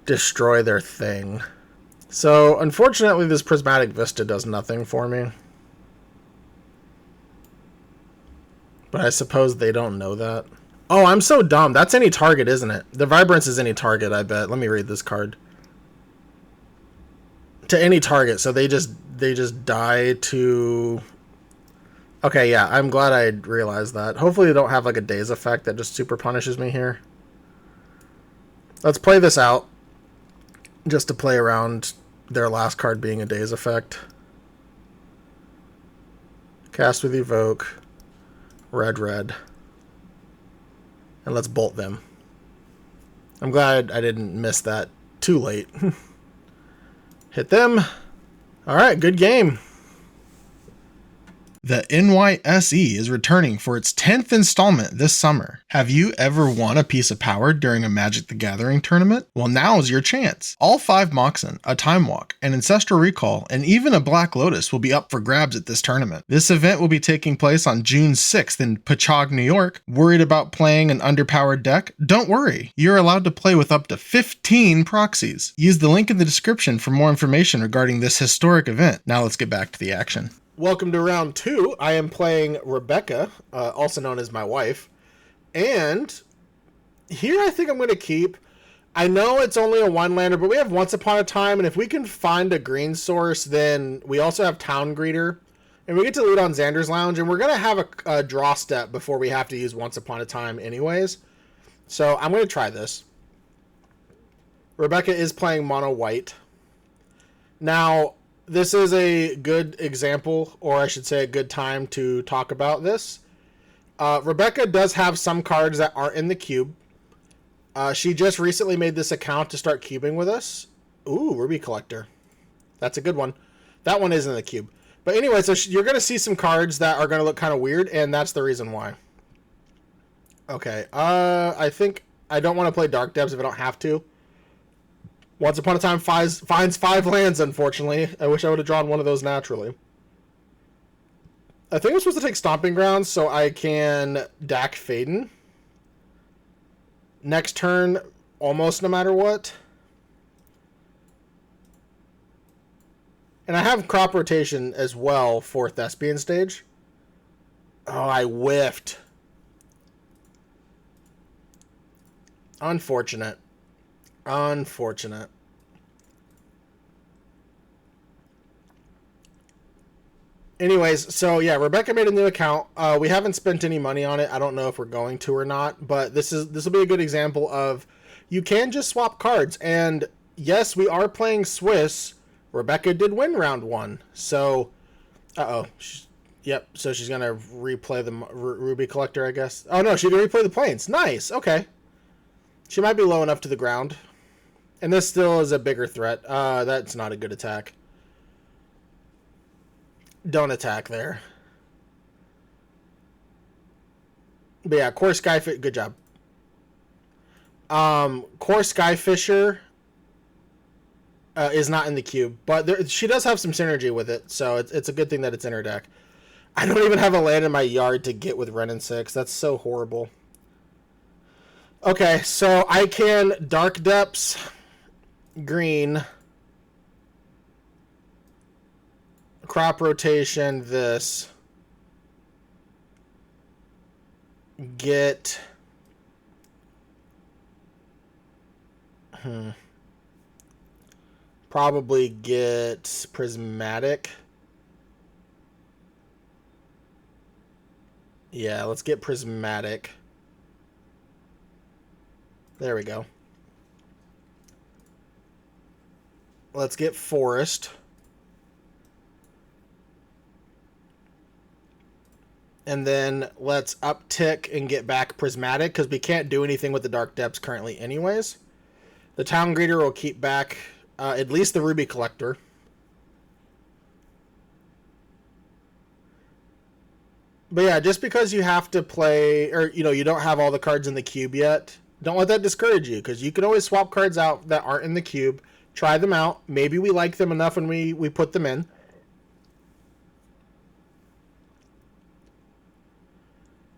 destroy their thing. So, unfortunately, this Prismatic Vista does nothing for me. But I suppose they don't know that. Oh, I'm so dumb. That's any target, isn't it? The Vibrance is any target, I bet. Let me read this card. To any target, so they just die to... Okay, yeah, I'm glad I realized that. Hopefully they don't have like a daze effect that just super punishes me here. Let's play this out. Just to play around their last card being a daze effect. Cast with Evoke. Red. And let's bolt them. I'm glad I didn't miss that too late. Hit them. Alright, good game. The NYSE is returning for its 10th installment this summer. Have you ever won a piece of power during a Magic the Gathering tournament? Well, now's your chance. All 5 Moxen, a Time Walk, an Ancestral Recall, and even a Black Lotus will be up for grabs at this tournament. This event will be taking place on June 6th in Patchogue, New York. Worried about playing an underpowered deck? Don't worry. You're allowed to play with up to 15 proxies. Use the link in the description for more information regarding this historic event. Now let's get back to the action. Welcome to round 2. I am playing Rebecca, also known as my wife. And here I think I'm going to keep... I know it's only a 1-lander, but we have Once Upon a Time, and if we can find a green source, then we also have Town Greeter. And we get to lead on Xander's Lounge, and we're going to have a draw step before we have to use Once Upon a Time anyways. So I'm going to try this. Rebecca is playing mono white. Now... This is a good example, or I should say a good time to talk about this. Rebecca does have some cards that aren't in the cube. She just recently made this account to start cubing with us. Ooh, Ruby Collector. That's a good one. That one is in the cube. But anyway, so you're going to see some cards that are going to look kind of weird, and that's the reason why. Okay, I think I don't want to play Dark Depths if I don't have to. Once Upon a Time finds 5 lands, unfortunately. I wish I would have drawn one of those naturally. I think I'm supposed to take Stomping Grounds so I can Dak Faden. Next turn, almost no matter what. And I have Crop Rotation as well for Thespian Stage. Oh, I whiffed. Unfortunate. Unfortunate. Anyways, so yeah, Rebecca made a new account. We haven't spent any money on it. I don't know if we're going to or not, but this will be a good example of you can just swap cards. And yes, we are playing Swiss. Rebecca did win round 1, so yep. So she's gonna replay the Ruby Collector, I guess. Oh no, she can replay the Plains. Nice. Okay, she might be low enough to the ground, and this still is a bigger threat. That's not a good attack. Don't attack there. But yeah, Core Skyfish, good job. Core Skyfisher is not in the cube, but she does have some synergy with it, so it's a good thing that it's in her deck. I don't even have a land in my yard to get with Wrenn and 6. That's so horrible. Okay, so I can Dark Depths, green, Crop Rotation this, get probably get Prismatic. Yeah, let's get Prismatic. There we go. Let's get Forest. And then let's uptick and get back Prismatic, because we can't do anything with the Dark Depths currently anyways. The Town Greeter will keep back at least the Ruby Collector. But yeah, just because you have to play, or you don't have all the cards in the cube yet, don't let that discourage you, because you can always swap cards out that aren't in the cube. Try them out. Maybe we like them enough when we put them in.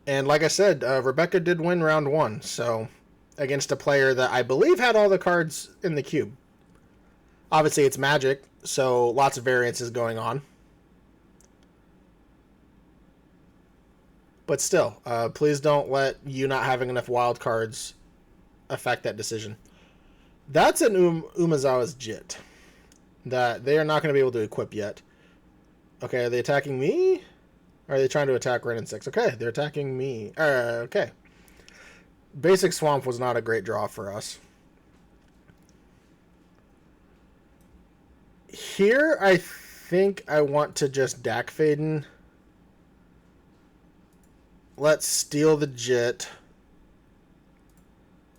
And like I said, Rebecca did win round 1, so against a player that I believe had all the cards in the cube. Obviously, it's Magic, so lots of variances going on. But still, please don't let you not having enough wild cards affect that decision. That's an Umezawa's Jit that they are not going to be able to equip yet. Okay, are they attacking me? Or are they trying to attack Wrenn and 6? Okay, they're attacking me. Okay. Basic Swamp was not a great draw for us. Here, I think I want to just Dak Faden. Let's steal the Jit.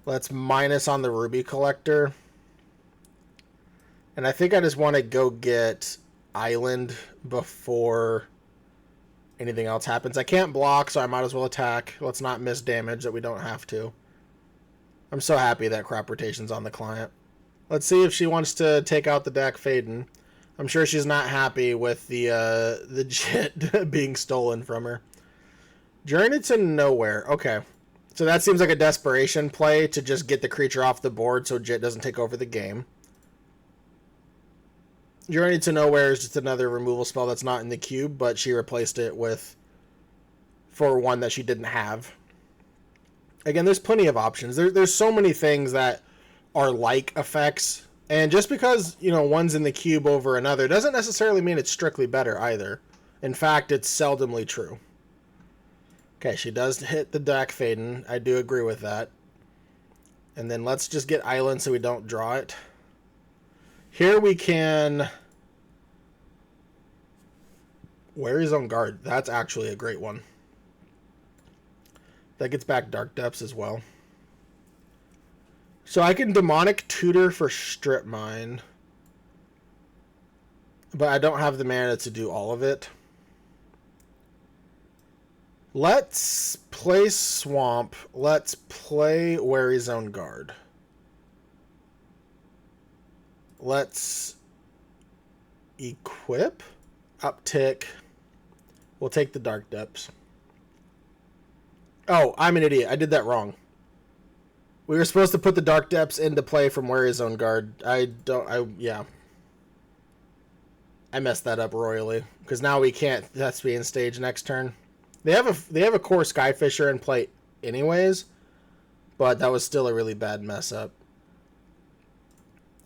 Let's minus on the Ruby Collector. And I think I just want to go get Island before anything else happens. I can't block, so I might as well attack. Let's not miss damage that we don't have to. I'm so happy that Crop Rotation's on the client. Let's see if she wants to take out the Dak Faden. I'm sure she's not happy with the Jit being stolen from her. Journey to Nowhere. Okay. So that seems like a desperation play to just get the creature off the board so Jit doesn't take over the game. Journey to Nowhere is just another removal spell that's not in the cube, but she replaced it for one that she didn't have. Again, there's plenty of options. There's so many things that are like effects, and just because one's in the cube over another doesn't necessarily mean it's strictly better either. In fact, it's seldomly true. Okay, she does hit the Dak Faden. I do agree with that. And then let's just get Island so we don't draw it. Here we can... Wary Zone Guard. That's actually a great one. That gets back Dark Depths as well. So I can Demonic Tutor for Strip Mine. But I don't have the mana to do all of it. Let's play Swamp. Let's play Wary Zone Guard. Let's equip. Uptick. We'll take the Dark Depths. Oh, I'm an idiot. I did that wrong. We were supposed to put the Dark Depths into play from Wary Zone Guard. Yeah. I messed that up royally. Because now we can't Thespian Stage next turn. They have a core Skyfisher in play anyways. But that was still a really bad mess up.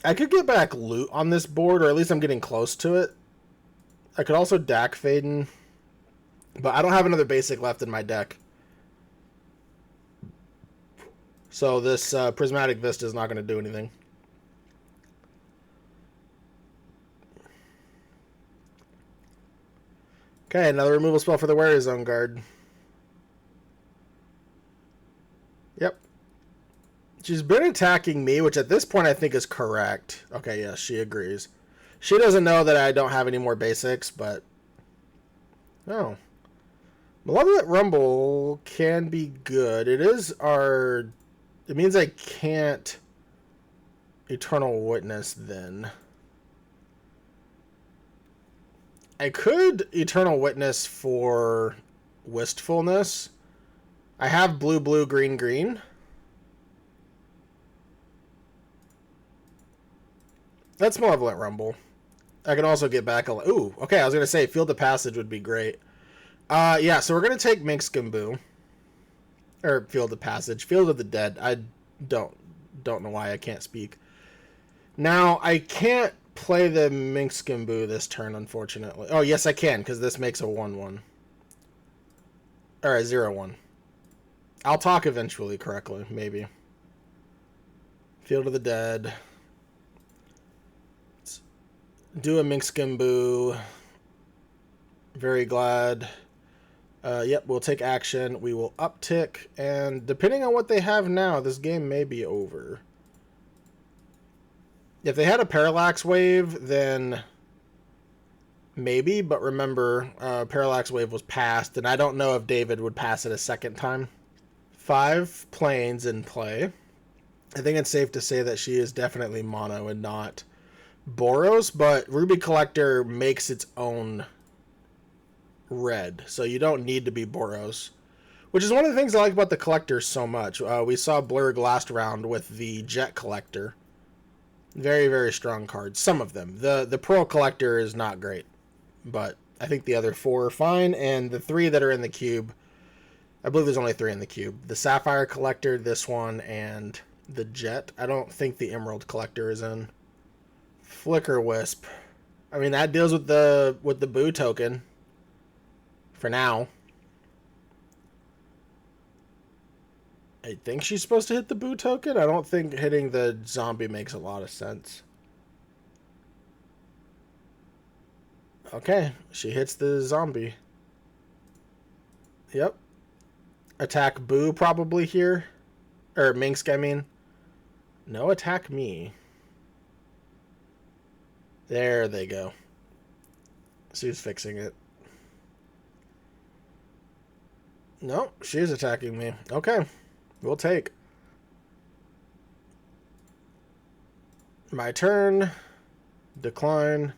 I could get back loot on this board, or at least I'm getting close to it. I could also Dak Faden. But I don't have another basic left in my deck. So this Prismatic Vista is not going to do anything. Okay, another removal spell for the Wary Zone Guard. Yep. She's been attacking me, which at this point I think is correct. Okay, yes, she agrees. She doesn't know that I don't have any more basics, but... Oh. Malevolent Rumble can be good. It is our... It means I can't Eternal Witness then. I could Eternal Witness for Wistfulness. I have blue, blue, green, green. That's Malevolent Rumble. I can also get back a... Ooh, okay, I was going to say Field of Passage would be great. Yeah, so we're going to take Minskamboo. Or Field of Passage. Field of the Dead. I don't know why I can't speak. Now, I can't play the Minskamboo this turn, unfortunately. Oh, yes, I can, because this makes a 1-1. Alright, 0-1. I'll talk eventually correctly, maybe. Field of the Dead. Let's do a Minskamboo. Very glad. Yep, we'll take action. We will uptick, and depending on what they have now, this game may be over. If they had a Parallax Wave, then maybe, but remember, Parallax Wave was passed, and I don't know if David would pass it a second time. 5 planes in play. I think it's safe to say that she is definitely mono and not Boros, but Ruby Collector makes its own red, so you don't need to be Boros, which is one of the things I like about the collectors so much. We saw Blurg last round with the Jet Collector. Very, very strong cards. Some of them. The Pearl Collector is not great, but I think the other 4 are fine, and the 3 that are in the cube, I believe there's only 3 in the cube. The Sapphire Collector, this one, and the Jet. I don't think the Emerald Collector is in. Flicker Wisp. I mean, that deals with the Boo token. For now. I think she's supposed to hit the Boo token. I don't think hitting the zombie makes a lot of sense. Okay, she hits the zombie. Yep. Attack Boo probably here. Or Minsk, I mean. No, attack me. There they go. She's fixing it. No, she's attacking me. Okay, we'll take. My turn. Decline.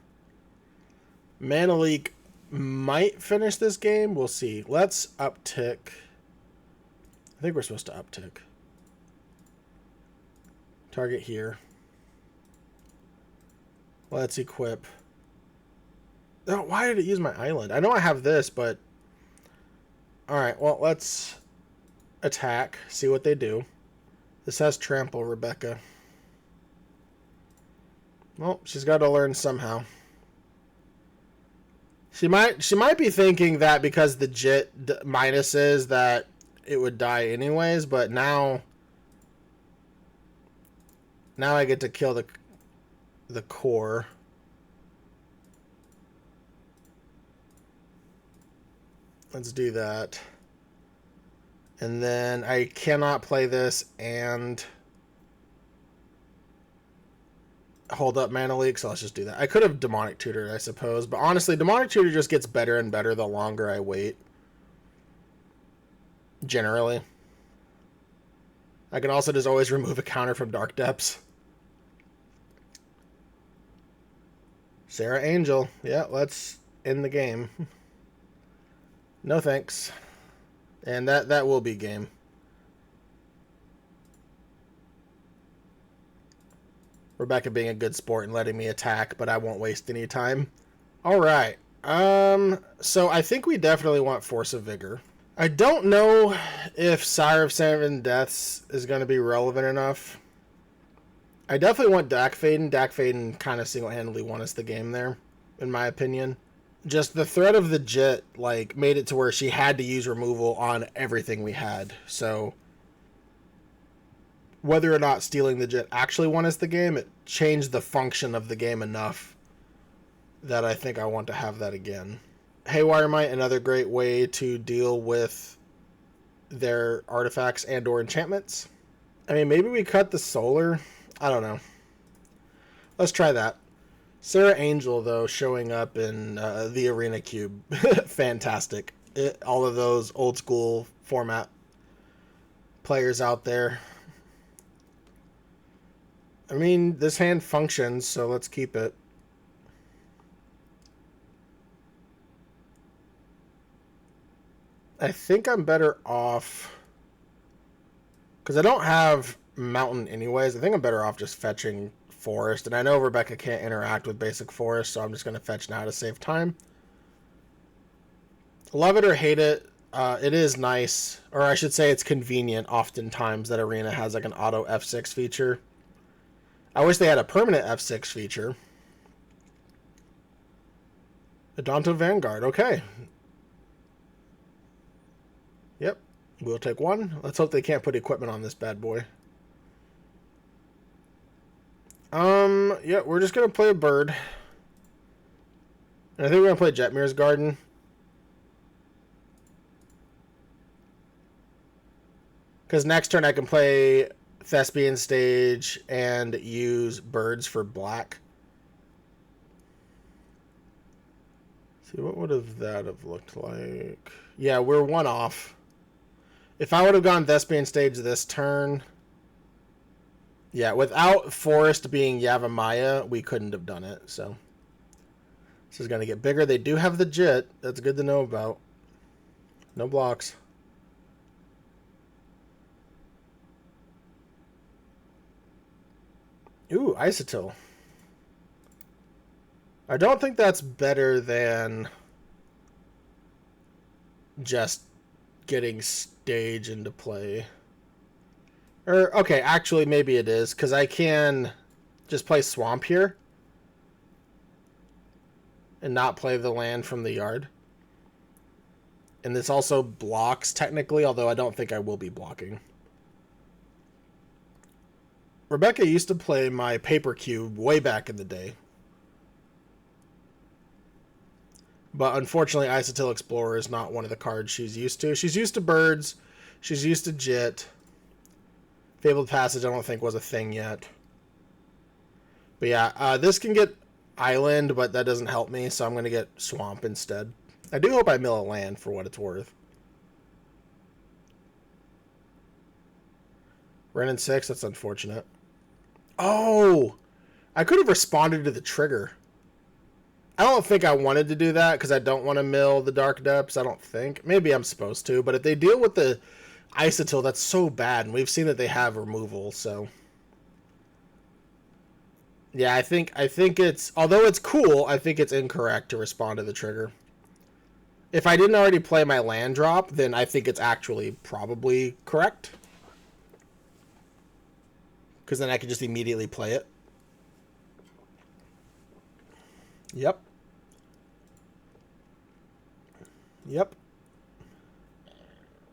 Mana Leak might finish this game. We'll see. Let's uptick. I think we're supposed to uptick. Target here. Let's equip. Oh, why did it use my island? I know I have this, but... Alright, well, let's attack. See what they do. This has Trample, Rebecca. Well, she's got to learn somehow. She might be thinking that because the Jit minuses that it would die anyways, but now I get to kill the core. Let's do that. And then I cannot play this and hold up Mana Leak, so let's just do that. I could have Demonic Tutored, I suppose, but honestly, Demonic Tutor just gets better and better the longer I wait. Generally. I can also just always remove a counter from Dark Depths. Sarah Angel. Yeah, let's end the game. No thanks. And that will be game. Rebecca being a good sport and letting me attack, but I won't waste any time. Alright. So I think we definitely want Force of Vigor. I don't know if Sire of Seven Deaths is going to be relevant enough. I definitely want Dak Faden. Dak Faden kind of single-handedly won us the game there, in my opinion. Just the threat of the Jit, like, made it to where she had to use removal on everything we had. So whether or not stealing the Jit actually won us the game, it changed the function of the game enough that I think I want to have that again. Haywire Might, another great way to deal with their artifacts and or enchantments. I mean, maybe we cut the solar. I don't know. Let's try that. Sarah Angel, though, showing up in the Arena Cube. Fantastic. All of those old school format players out there. I mean, this hand functions, so let's keep it. I think I'm better off, because I don't have Mountain anyways. I think I'm better off just fetching Forest. And I know Rebecca can't interact with basic Forest, so I'm just going to fetch now to save time. Love it or hate it, it is nice, or I should say it's convenient oftentimes that Arena has like an auto F6 feature. I wish they had a permanent F6 feature. Adonto Vanguard, okay. Yep, we'll take one. Let's hope they can't put equipment on this bad boy. Yeah, we're just going to play a bird. And I think we're going to play Jetmir's Garden. Because next turn I can play Thespian Stage and use birds for black. See, what would that have looked like? Yeah, we're one off. If I would have gone Thespian Stage this turn... Yeah, without Forest being Yavimaya, we couldn't have done it, so... This is going to get bigger. They do have the Jit. That's good to know about. No blocks. Ooh, Isotil. I don't think that's better than just getting Stage into play. Or, okay, actually, maybe it is, because I can just play Swamp here and not play the land from the yard. And this also blocks, technically, although I don't think I will be blocking. Rebecca used to play my Paper Cube way back in the day. But unfortunately, Isotil Explorer is not one of the cards she's used to. She's used to birds. She's used to Jit. Fabled Passage, I don't think, was a thing yet. But yeah, this can get Island, but that doesn't help me, so I'm going to get Swamp instead. I do hope I mill a land for what it's worth. Ren in 6, that's unfortunate. Oh! I could have responded to the trigger. I don't think I wanted to do that, because I don't want to mill the Dark Depths, I don't think. Maybe I'm supposed to, but if they deal with the Isotil, that's so bad, and we've seen that they have removal, so... Yeah, I think it's... Although it's cool, I think it's incorrect to respond to the trigger. If I didn't already play my land drop, then I think it's actually probably correct. Because then I could just immediately play it. Yep. Yep.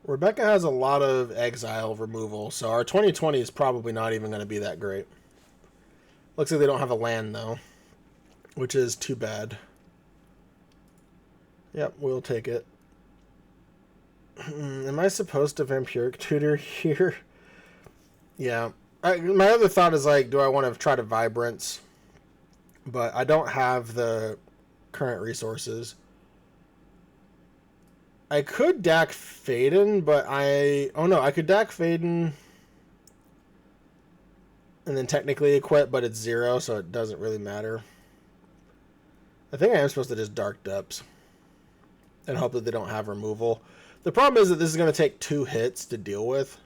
Rebecca has a lot of exile removal, so our 2020 is probably not even going to be that great. Looks like they don't have a land, though, which is too bad. Yep, we'll take it. Am I supposed to Vampiric Tutor here? Yeah. My other thought is, like, do I want to try to Vibrance? but I don't have the current resources. I could Dak Faden, but oh no, I could Dak Faden and then technically equip, but it's 0, so it doesn't really matter. I think I am supposed to just Dark Depths and hope that they don't have removal. The problem is that this is going to take 2 hits to deal with.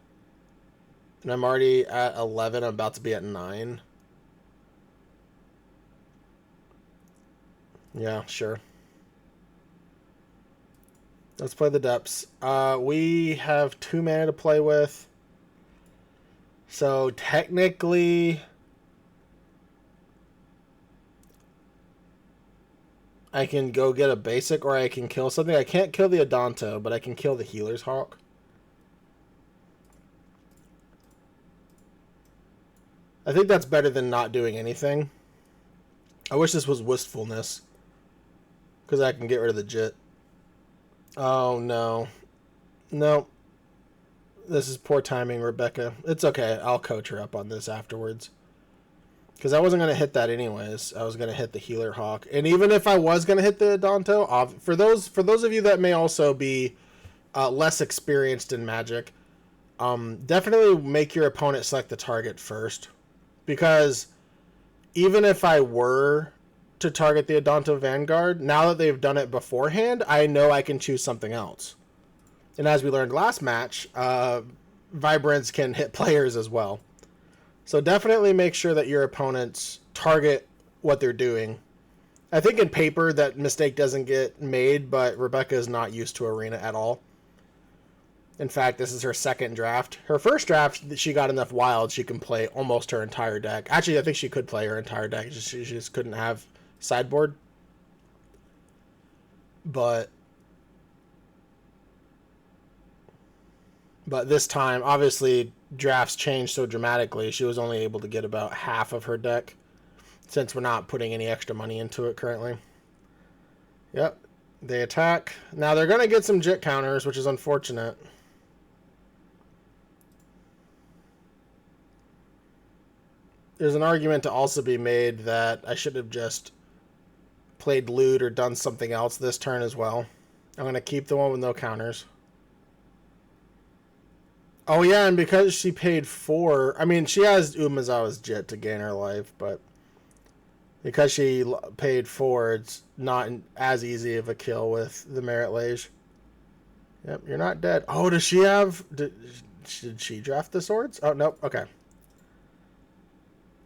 And I'm already at 11. I'm about to be at 9. Yeah, sure. Let's play the Depths. We have 2 mana to play with. So technically, I can go get a basic or I can kill something. I can't kill the Odonto, but I can kill the Healer's Hawk. I think that's better than not doing anything. I wish this was Wistfulness, because I can get rid of the Jit. Oh, no. No. This is poor timing, Rebecca. It's okay. I'll coach her up on this afterwards. Because I wasn't going to hit that anyways. I was going to hit the Healer Hawk. And even if I was going to hit the Odonto, for those of you that may also be less experienced in Magic, definitely make your opponent select the target first. Because even if I were to target the Odonto Vanguard, now that they've done it beforehand, I know I can choose something else. And as we learned last match, Vibrance can hit players as well. So definitely make sure that your opponents target what they're doing. I think in paper that mistake doesn't get made, but Rebecca is not used to Arena at all. In fact, this is her second draft. Her first draft, she got enough wild she can play almost her entire deck. Actually, I think she could play her entire deck. She just couldn't have sideboard. But this time, obviously, drafts changed so dramatically. She was only able to get about half of her deck, since we're not putting any extra money into it currently. Yep, they attack. Now, they're going to get some Jit counters, which is unfortunate. There's an argument to also be made that I should have just played Loot or done something else this turn as well. I'm going to keep the one with no counters. Oh, yeah, and because she paid 4... I mean, she has Umezawa's Jit to gain her life, but because she paid 4, it's not as easy of a kill with the Marriott Lage. Yep, you're not dead. Oh, does she have... Did she draft the swords? Oh, nope, okay.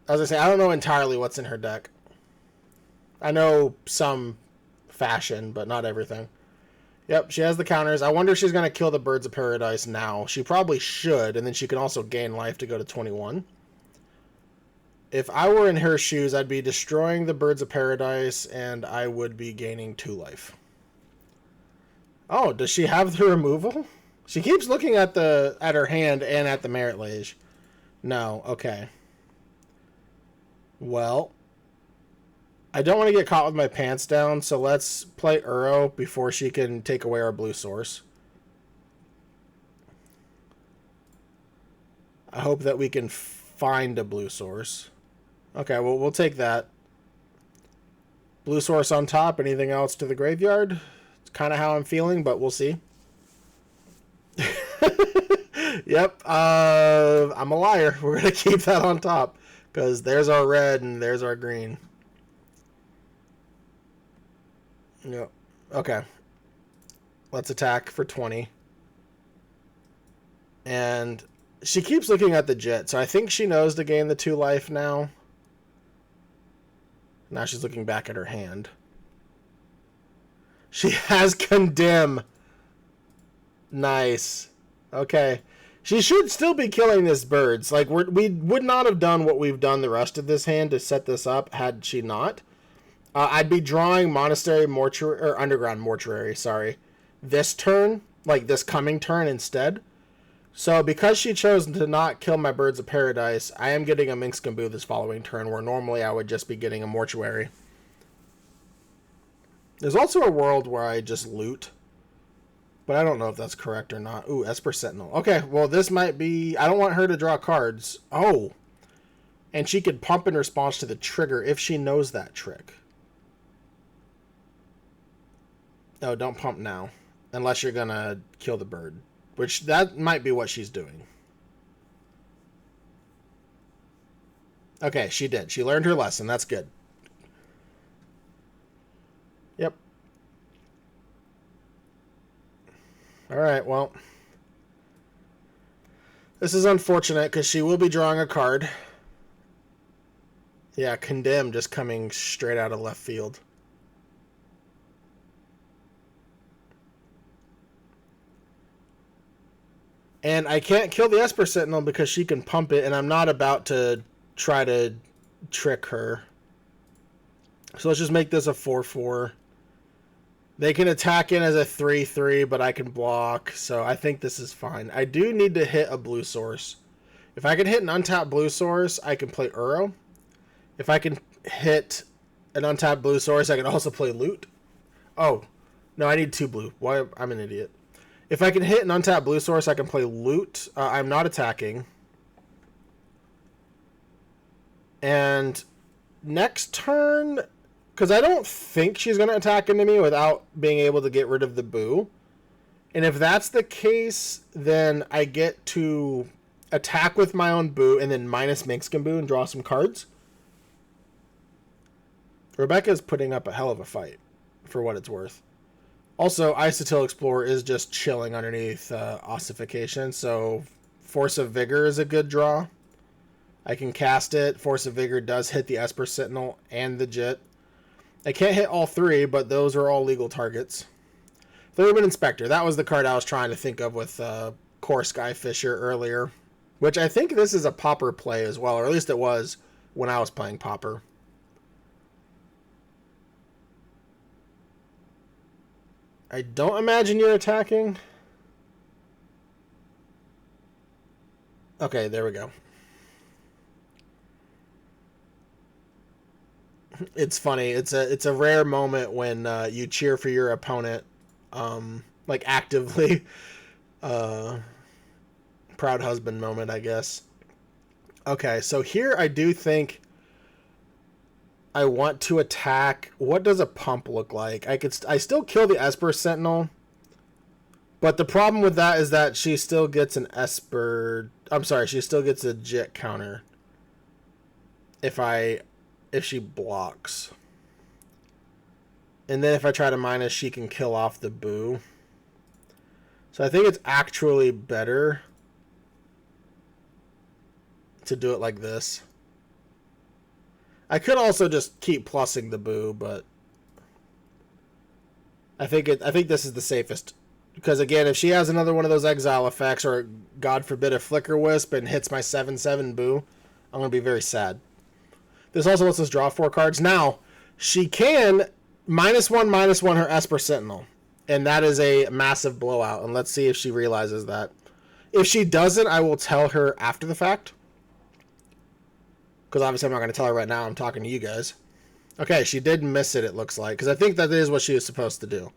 As I say, I don't know entirely what's in her deck. I know some fashion, but not everything. Yep, she has the counters. I wonder if she's going to kill the Birds of Paradise now. She probably should, and then she can also gain life to go to 21. If I were in her shoes, I'd be destroying the Birds of Paradise, and I would be gaining 2 life. Oh, does she have the removal? She keeps looking at her hand and at the Marriott Lage. No, okay. Well, I don't want to get caught with my pants down, so let's play Uro before she can take away our blue source. I hope that we can find a blue source. Okay, well, we'll take that. Blue source on top. Anything else to the graveyard? It's kind of how I'm feeling, but we'll see. Yep, I'm a liar. We're going to keep that on top, because there's our red and there's our green. Yep. Okay. Let's attack for 20. And she keeps looking at the Jit, so I think she knows to gain the 2 life now. Now she's looking back at her hand. She has Condemn. Nice. Okay. She should still be killing this birds. Like, we would not have done what we've done the rest of this hand to set this up had she not. I'd be drawing Monastery Mortuary, or Underground Mortuary, sorry, this turn, like this coming turn instead. So because she chose to not kill my Birds of Paradise, I am getting a Minxcamboo this following turn, where normally I would just be getting a Mortuary. There's also a world where I just loot, but I don't know if that's correct or not. Ooh, Esper Sentinel. Okay, well, this might be... I don't want her to draw cards. Oh. And she could pump in response to the trigger if she knows that trick. Oh, don't pump now. Unless you're going to kill the bird. Which, that might be what she's doing. Okay, she did. She learned her lesson. That's good. Yep. Alright, well. This is unfortunate because she will be drawing a card. Yeah, Condemn just coming straight out of left field. And I can't kill the Esper Sentinel because she can pump it, and I'm not about to try to trick her. So let's just make this a 4-4. They can attack in as a 3-3, but I can block, so I think this is fine. I do need to hit a blue source. If I can hit an untapped blue source, I can play Uro. If I can hit an untapped blue source, I can also play Loot. Oh, no, I need 2 blue. Why? I'm an idiot. If I can hit an untapped blue source, I can play Loot. I'm not attacking. And next turn, because I don't think she's going to attack into me without being able to get rid of the Boo. And if that's the case, then I get to attack with my own Boo and then minus Minxkin Boo and draw some cards. Rebecca's putting up a hell of a fight, for what it's worth. Also, Isotil Explorer is just chilling underneath Ossification, so Force of Vigor is a good draw. I can cast it. Force of Vigor does hit the Esper Sentinel and the Jit. I can't hit all 3, but those are all legal targets. Thoroughman Inspector. That was the card I was trying to think of with Core Skyfisher earlier, which I think this is a Pauper play as well, or at least it was when I was playing Pauper. I don't imagine you're attacking. Okay, there we go. It's funny. It's a rare moment when you cheer for your opponent, like actively. Proud husband moment, I guess. Okay, so here I do think I want to attack. What does a pump look like? I still kill the Esper Sentinel, but the problem with that is that she still gets an Esper. I'm sorry, she still gets a Jit counter. If she blocks, and then if I try to minus, she can kill off the Boo. So I think it's actually better to do it like this. I could also just keep plussing the Boo, but I think this is the safest. Because again, if she has another one of those exile effects, or God forbid a Flicker Wisp and hits my 7/7 Boo, I'm going to be very sad. This also lets us draw 4 cards. Now, she can -1/-1 her Esper Sentinel. And that is a massive blowout. And let's see if she realizes that. If she doesn't, I will tell her after the fact. Because obviously I'm not going to tell her right now. I'm talking to you guys. Okay, she did miss it looks like. Because I think that is what she was supposed to do.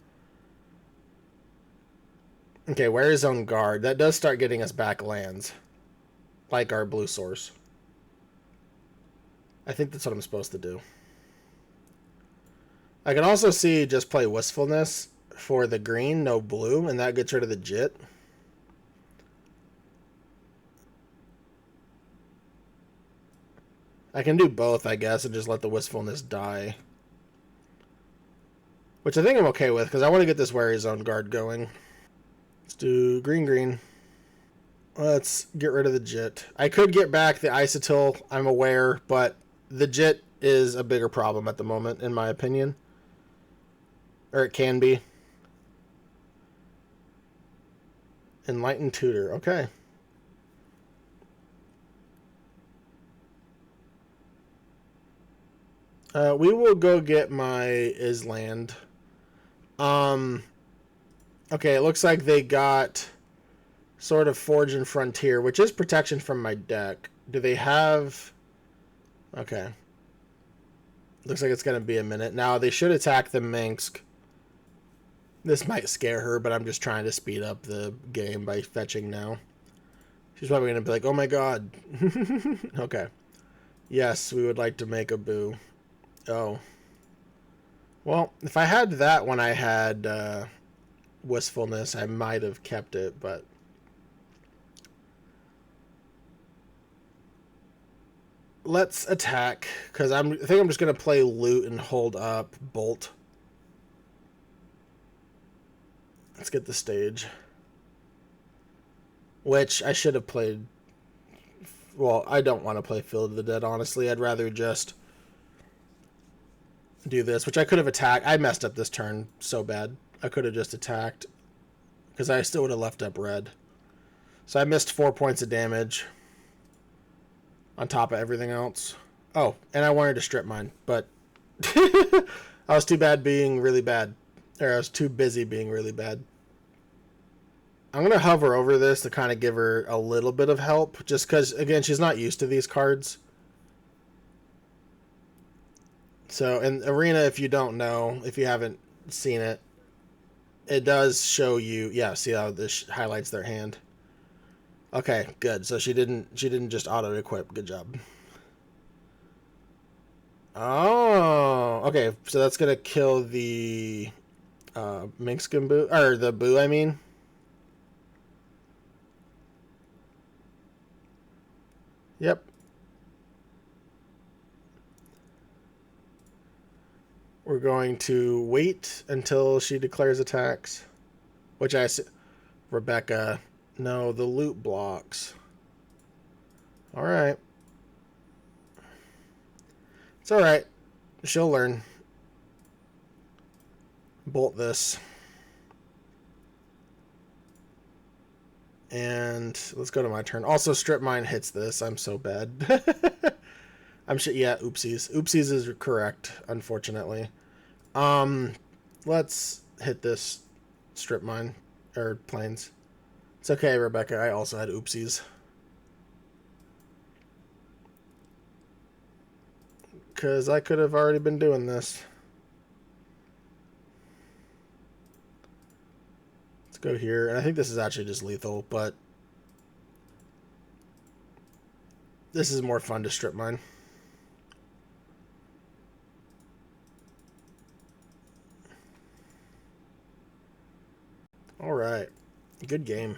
Okay, where is on guard? That does start getting us back lands. Like our blue source. I think that's what I'm supposed to do. I can also see just play Wistfulness for the green, no blue, and that gets rid of the Jit. I can do both, I guess, and just let the Wistfulness die. Which I think I'm okay with, because I want to get this Wary Zone Guard going. Let's do green. Let's get rid of the Jit. I could get back the Isotil, I'm aware, but the Jit is a bigger problem at the moment, in my opinion. Or it can be. Enlightened Tutor, okay. We will go get my Island. Okay, it looks like they got sort of Forge and Frontier, which is protection from my deck. Do they have... Okay. Looks like it's going to be a minute. Now, they should attack the Minsk. This might scare her, but I'm just trying to speed up the game by fetching now. She's probably going to be like, oh my god. Okay. Yes, we would like to make a boo. Oh. Well, if I had that when I had wistfulness, I might have kept it, but... Let's attack, because I think I'm just going to play loot and hold up bolt. Let's get the stage. Which I should have played... Well, I don't want to play Field of the Dead, honestly. I'd rather just do this, which I could have attacked. I messed up this turn so bad. I could have just attacked, because I still would have left up red. So I missed 4 points of damage on top of everything else. Oh, and I wanted to strip mine, but I was too bad being really bad. Or I was too busy being really bad. I'm going to hover over this to kind of give her a little bit of help, just because, again, she's not used to these cards. So, in Arena, if you don't know, if you haven't seen it, it does show you, yeah, see how this highlights their hand. Okay, good. So she didn't just auto-equip. Good job. Oh, okay. So that's going to kill the Minkskin boo, or the boo, I mean. Yep. We're going to wait until she declares attacks. Which I see. Rebecca. No, the loot blocks. Alright. It's alright. She'll learn. Bolt this. And let's go to my turn. Also, strip mine hits this. I'm so bad. I'm sure. Yeah, oopsies. Oopsies is correct, unfortunately. Let's hit this strip mine or planes. It's okay, Rebecca. I also had oopsies. Because I could have already been doing this. Let's go here. And I think this is actually just lethal, but this is more fun to strip mine. All right. Good game.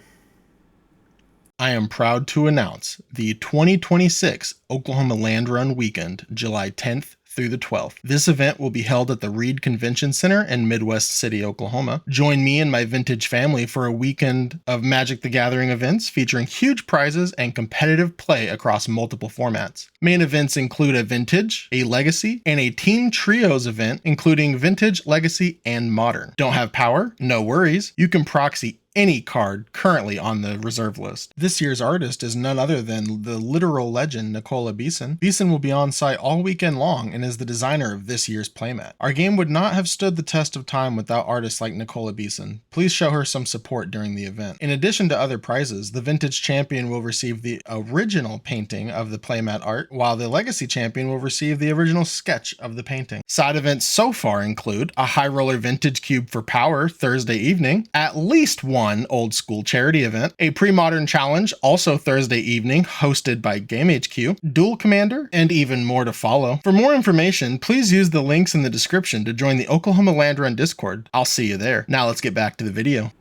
I am proud to announce the 2026 Oklahoma Land Run Weekend, July 10th through the 12th. This event will be held at the Reed Convention Center in Midwest City, Oklahoma. Join me and my vintage family for a weekend of Magic the Gathering events featuring huge prizes and competitive play across multiple formats. Main events include a Vintage, a Legacy, and a Team Trios event, including Vintage, Legacy, and Modern. Don't have power? No worries. You can proxy any card currently on the reserve list. This year's artist is none other than the literal legend Nicola Beeson. Beeson will be on site all weekend long and is the designer of this year's playmat. Our game would not have stood the test of time without artists like Nicola Beeson. Please show her some support during the event. In addition to other prizes, the Vintage Champion will receive the original painting of the playmat art, while the Legacy Champion will receive the original sketch of the painting. Side events so far include a High Roller Vintage Cube for Power Thursday evening, at least one old school charity event, a pre-modern challenge also Thursday evening hosted by Game HQ, Duel Commander, and even more to follow. For more information, please use the links in the description to join the Oklahoma Land Run Discord. I'll see you there. Now let's get back to the video.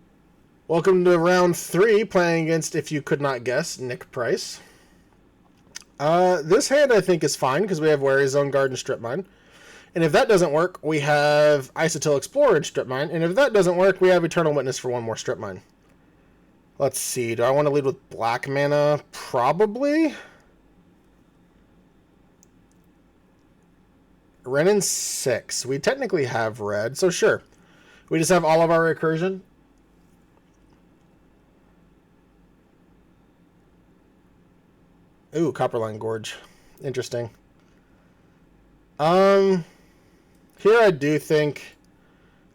Welcome to round 3, playing against, if you could not guess, Nick Price. This hand I think is fine because we have Wary's Own Guard and Strip Mine. And if that doesn't work, we have Isotil Explorer and Strip Mine. And if that doesn't work, we have Eternal Witness for one more Strip Mine. Let's see. Do I want to lead with black mana? Probably. Renin 6. We technically have red, so sure. We just have all of our recursion. Ooh, Copperline Gorge. Interesting. Here I do think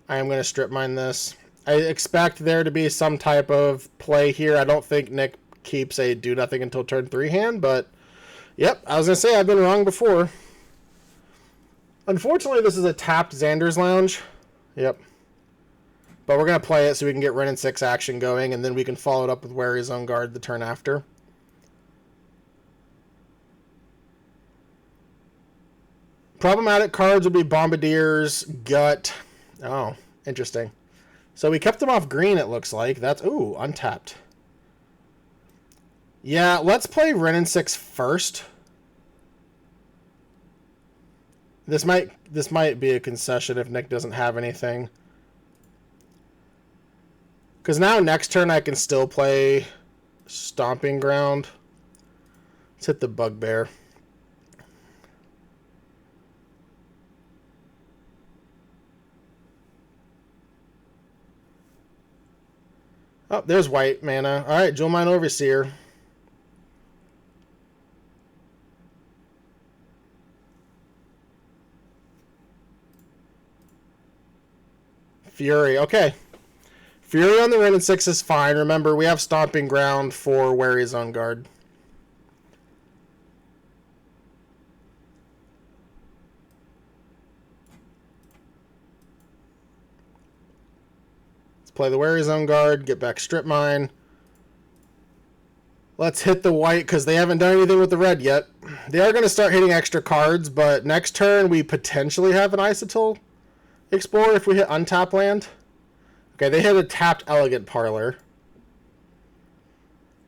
I am going to strip mine this. I expect there to be some type of play here. I don't think Nick keeps a do nothing until turn 3 hand, but yep, I was going to say I've been wrong before. Unfortunately, this is a tapped Xander's Lounge. Yep. But we're going to play it so we can get Renin 6 action going, and then we can follow it up with Wary's Own Guard the turn after. Problematic cards would be Bombardier's Gut. Oh, interesting. So we kept them off green, it looks like. That's, ooh, untapped. Yeah, let's play Wrenn and 6 first. This might be a concession if Nick doesn't have anything. Because now next turn I can still play Stomping Ground. Let's hit the Bugbear. Oh, there's white mana. Alright, Jewel Mine Overseer. Fury, okay. Fury on the Wrenn and 6 is fine. Remember, we have Stomping Ground for Wary Zone Guard. Let's play the Wary Zone Guard, get back Strip Mine. Let's hit the white, because they haven't done anything with the red yet. They are going to start hitting extra cards, but next turn we potentially have an Isotope Explorer if we hit untap land. Okay, they hit a tapped Elegant Parlor.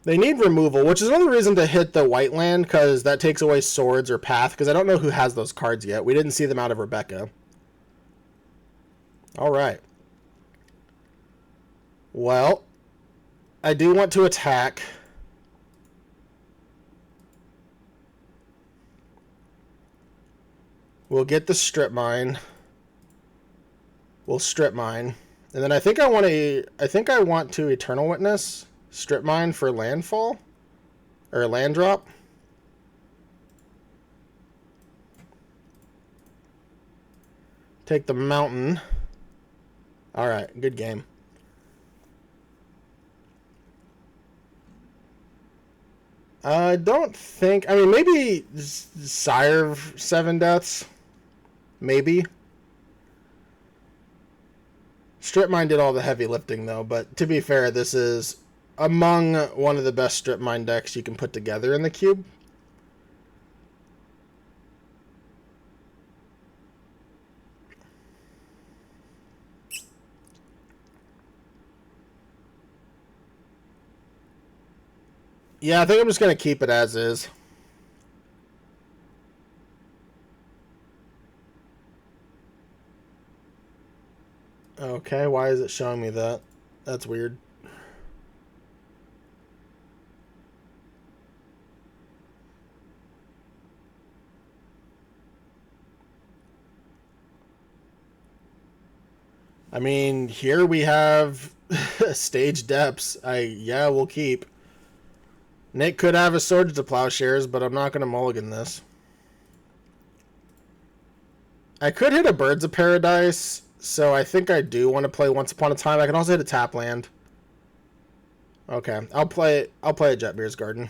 They need removal, which is another reason to hit the white land, because that takes away Swords or Path, because I don't know who has those cards yet. We didn't see them out of Rebecca. Alright. Well, I do want to attack. We'll get the Strip Mine. We'll Strip Mine. And then I think I want to Eternal Witness, Strip Mine for landfall or land drop. Take the mountain. All right, good game. I don't think, I mean, maybe Sire of 7 Deaths. Maybe. Strip Mine did all the heavy lifting, though, but to be fair, this is among one of the best Strip Mine decks you can put together in the cube. Yeah, I think I'm just going to keep it as is. Okay, why is it showing me that? That's weird. I mean, here we have Stage Depths. Yeah, we'll keep. Nick could have a Swords to Plowshares, but I'm not going to mulligan this. I could hit a Birds of Paradise, so I think I do want to play Once Upon a Time. I can also hit a tap land. Okay, I'll play a Jetbeard's Garden.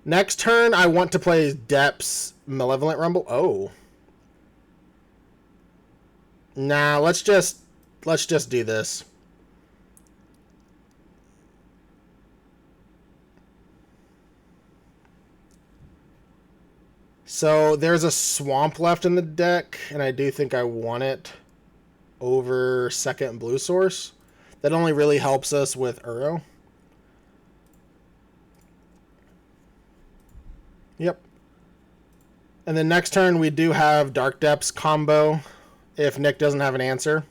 Next turn, I want to play Depths Malevolent Rumble. Oh. Nah, let's just do this. So there's a Swamp left in the deck, and I do think I want it over second Blue Source. That only really helps us with Uro. Yep. And then next turn we do have Dark Depths combo if Nick doesn't have an answer.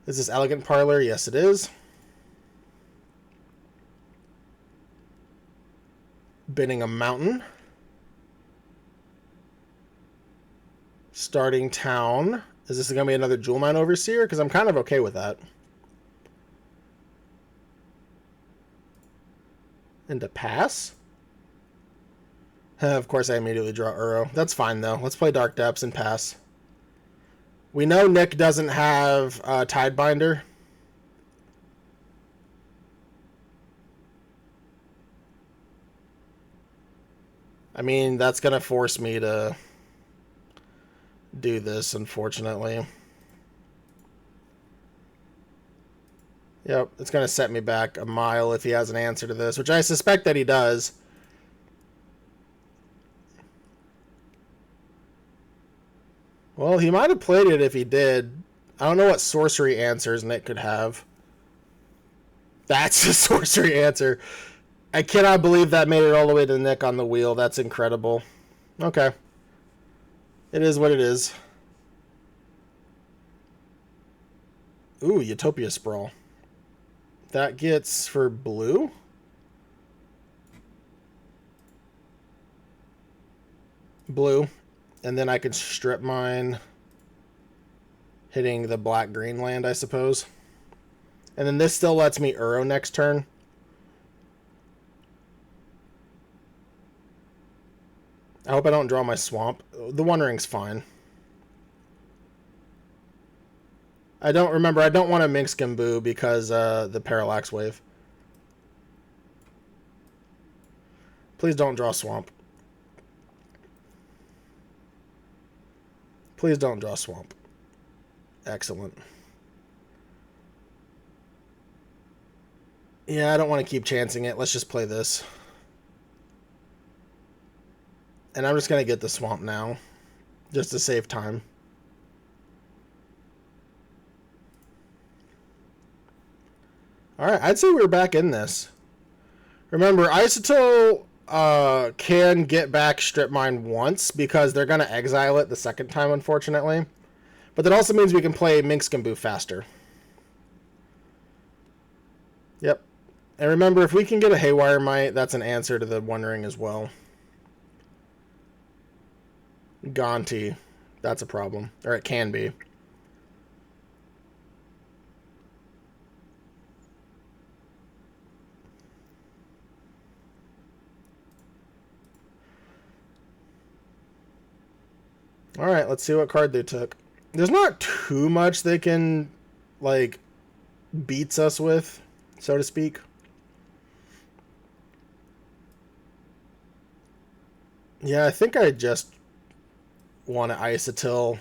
Is this Elegant Parlor? Yes, it is. Binning a Mountain. Starting Town. Is this going to be another Jewel Mine Overseer? Because I'm kind of okay with that. And to pass? Of course I immediately draw Uro. That's fine though. Let's play Dark Depths and pass. We know Nick doesn't have Tidebinder. I mean, that's going to force me to do this, unfortunately. Yep, it's going to set me back a mile if he has an answer to this, which I suspect that he does. Well, he might have played it if he did. I don't know what sorcery answers Nick could have. That's a sorcery answer. I cannot believe that made it all the way to Nick on the wheel. That's incredible. Okay. It is what it is. Ooh, Utopia Sprawl. That gets for blue? Blue. And then I can strip mine, hitting the black-green land, I suppose. And then this still lets me Uro next turn. I hope I don't draw my swamp. The One Ring's fine. I don't want to Minx Gamboo because the Parallax Wave. Please don't draw swamp. Please don't draw swamp. Excellent. Yeah, I don't want to keep chancing it. Let's just play this. And I'm just going to get the swamp now, just to save time. Alright, I'd say we're back in this. Remember, Isotope can get back Strip Mine once, because they're going to exile it the second time, unfortunately. But that also means we can play Minx Gamboo faster. Yep. And remember, if we can get a Haywire Mite, that's an answer to the One Ring as well. Gonti. That's a problem. Or it can be. Alright, let's see what card they took. There's not too much they can, like, beats us with, so to speak. Yeah, I think I just want to Isotil.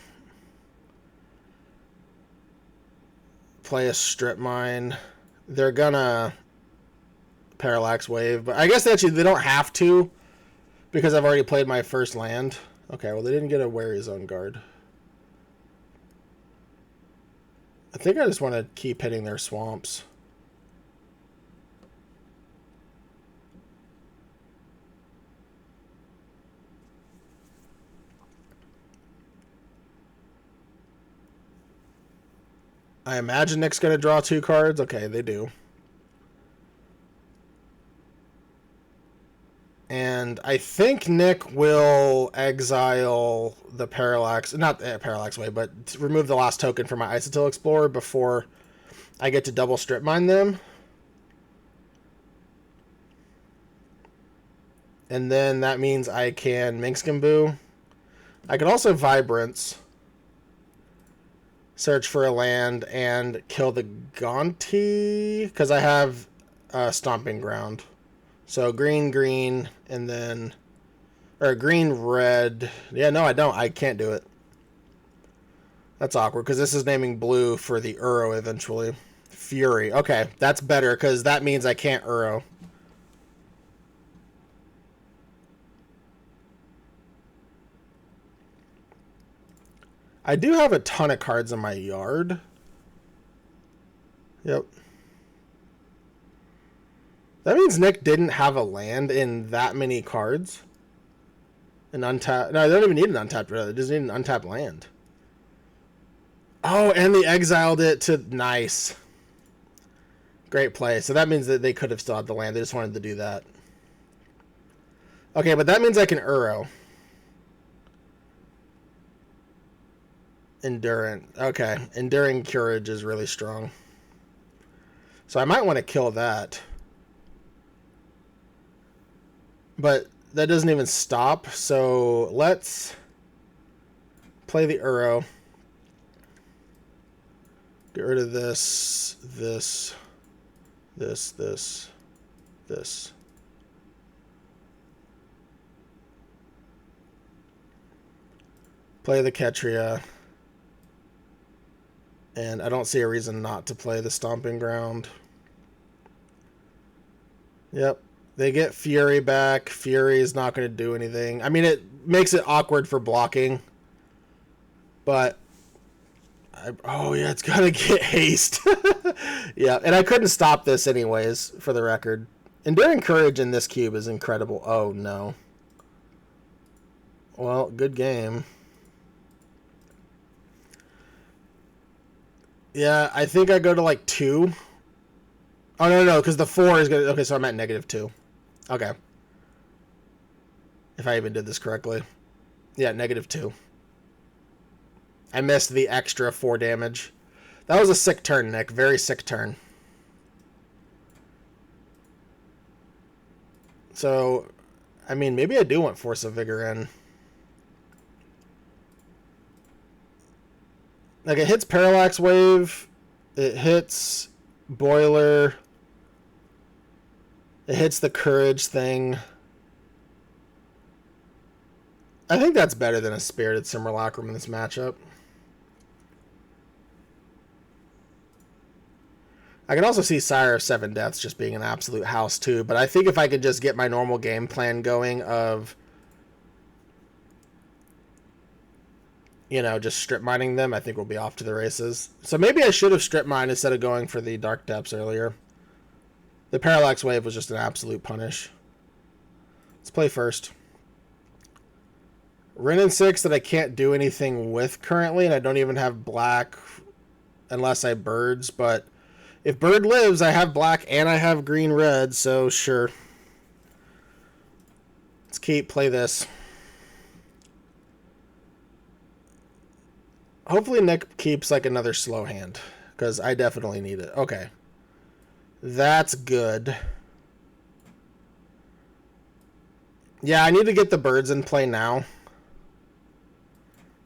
Play a Strip Mine. They're gonna Parallax Wave, but I guess actually they don't have to because I've already played my first land. Okay, well they didn't get a Wary Zone Guard. I think I just want to keep hitting their swamps. I imagine Nick's going to draw 2 cards. Okay, they do. And I think Nick will exile the Parallax, not the Parallax Wave, but remove the last token from my Isotil Explorer before I get to double Strip Mine them. And then that means I can Minx Gamboo. I could also Vibrance, search for a land, and kill the Gonti, because I have Stomping Ground. So green, green, and then... Or green, red. Yeah, no, I don't. I can't do it. That's awkward, because this is naming blue for the Uro eventually. Fury. Okay, that's better, because that means I can't Uro. I do have a ton of cards in my yard. Yep. That means Nick didn't have a land in that many cards. An untapped... No, they don't even need an untapped, really. They just need an untapped land. Oh, and they exiled it to... Nice. Great play. So that means that they could have still had the land. They just wanted to do that. Okay, but that means I can Uro. Endurant. Okay. Enduring Courage is really strong. So I might want to kill that. But that doesn't even stop. So let's play the Uro. Get rid of this, this, this, this. Play the Ketria. And I don't see a reason not to play the Stomping Ground. Yep. They get Fury back. Fury is not going to do anything. I mean, it makes it awkward for blocking. But... oh, yeah, it's going to get haste. Yeah, and I couldn't stop this anyways, for the record. Enduring Courage in this cube is incredible. Oh, no. Well, good game. Yeah, I think I go to like 2. Oh, no, because the 4 is going to... okay, so I'm at -2. Okay. If I even did this correctly. Yeah, -2. I missed the extra 4 damage. That was a sick turn, Nick. Very sick turn. So, I mean, maybe I do want Force of Vigor in. Like, it hits Parallax Wave. It hits Boiler. It hits the Courage thing. I think that's better than a Spirited Simulacrum in this matchup. I can also see Sire of Seven Deaths just being an absolute house too, but I think if I could just get my normal game plan going of, you know, just strip mining them, I think we'll be off to the races. So maybe I should have strip mined instead of going for the Dark Depths earlier. The Parallax Wave was just an absolute punish. Let's play first. Rin and 6 that I can't do anything with currently, and I don't even have black unless I birds, but if Bird lives, I have black and I have green red, so sure. Let's play this. Hopefully Nick keeps like another slow hand, because I definitely need it. Okay. That's good. Yeah, I need to get the birds in play now.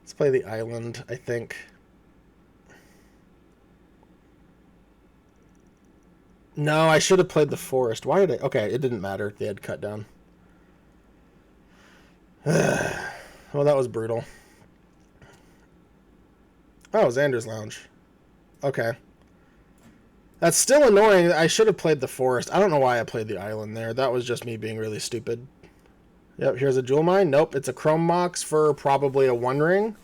Let's play the island, I think. No, I should have played the forest. Why did I... okay, it didn't matter. They had cut down. Well, that was brutal. Oh, Xander's Lounge. Okay. That's still annoying. I should have played the forest. I don't know why I played the island there. That was just me being really stupid. Yep, here's a Jewel Mine. Nope, it's a Chrome Mox for probably a One Ring.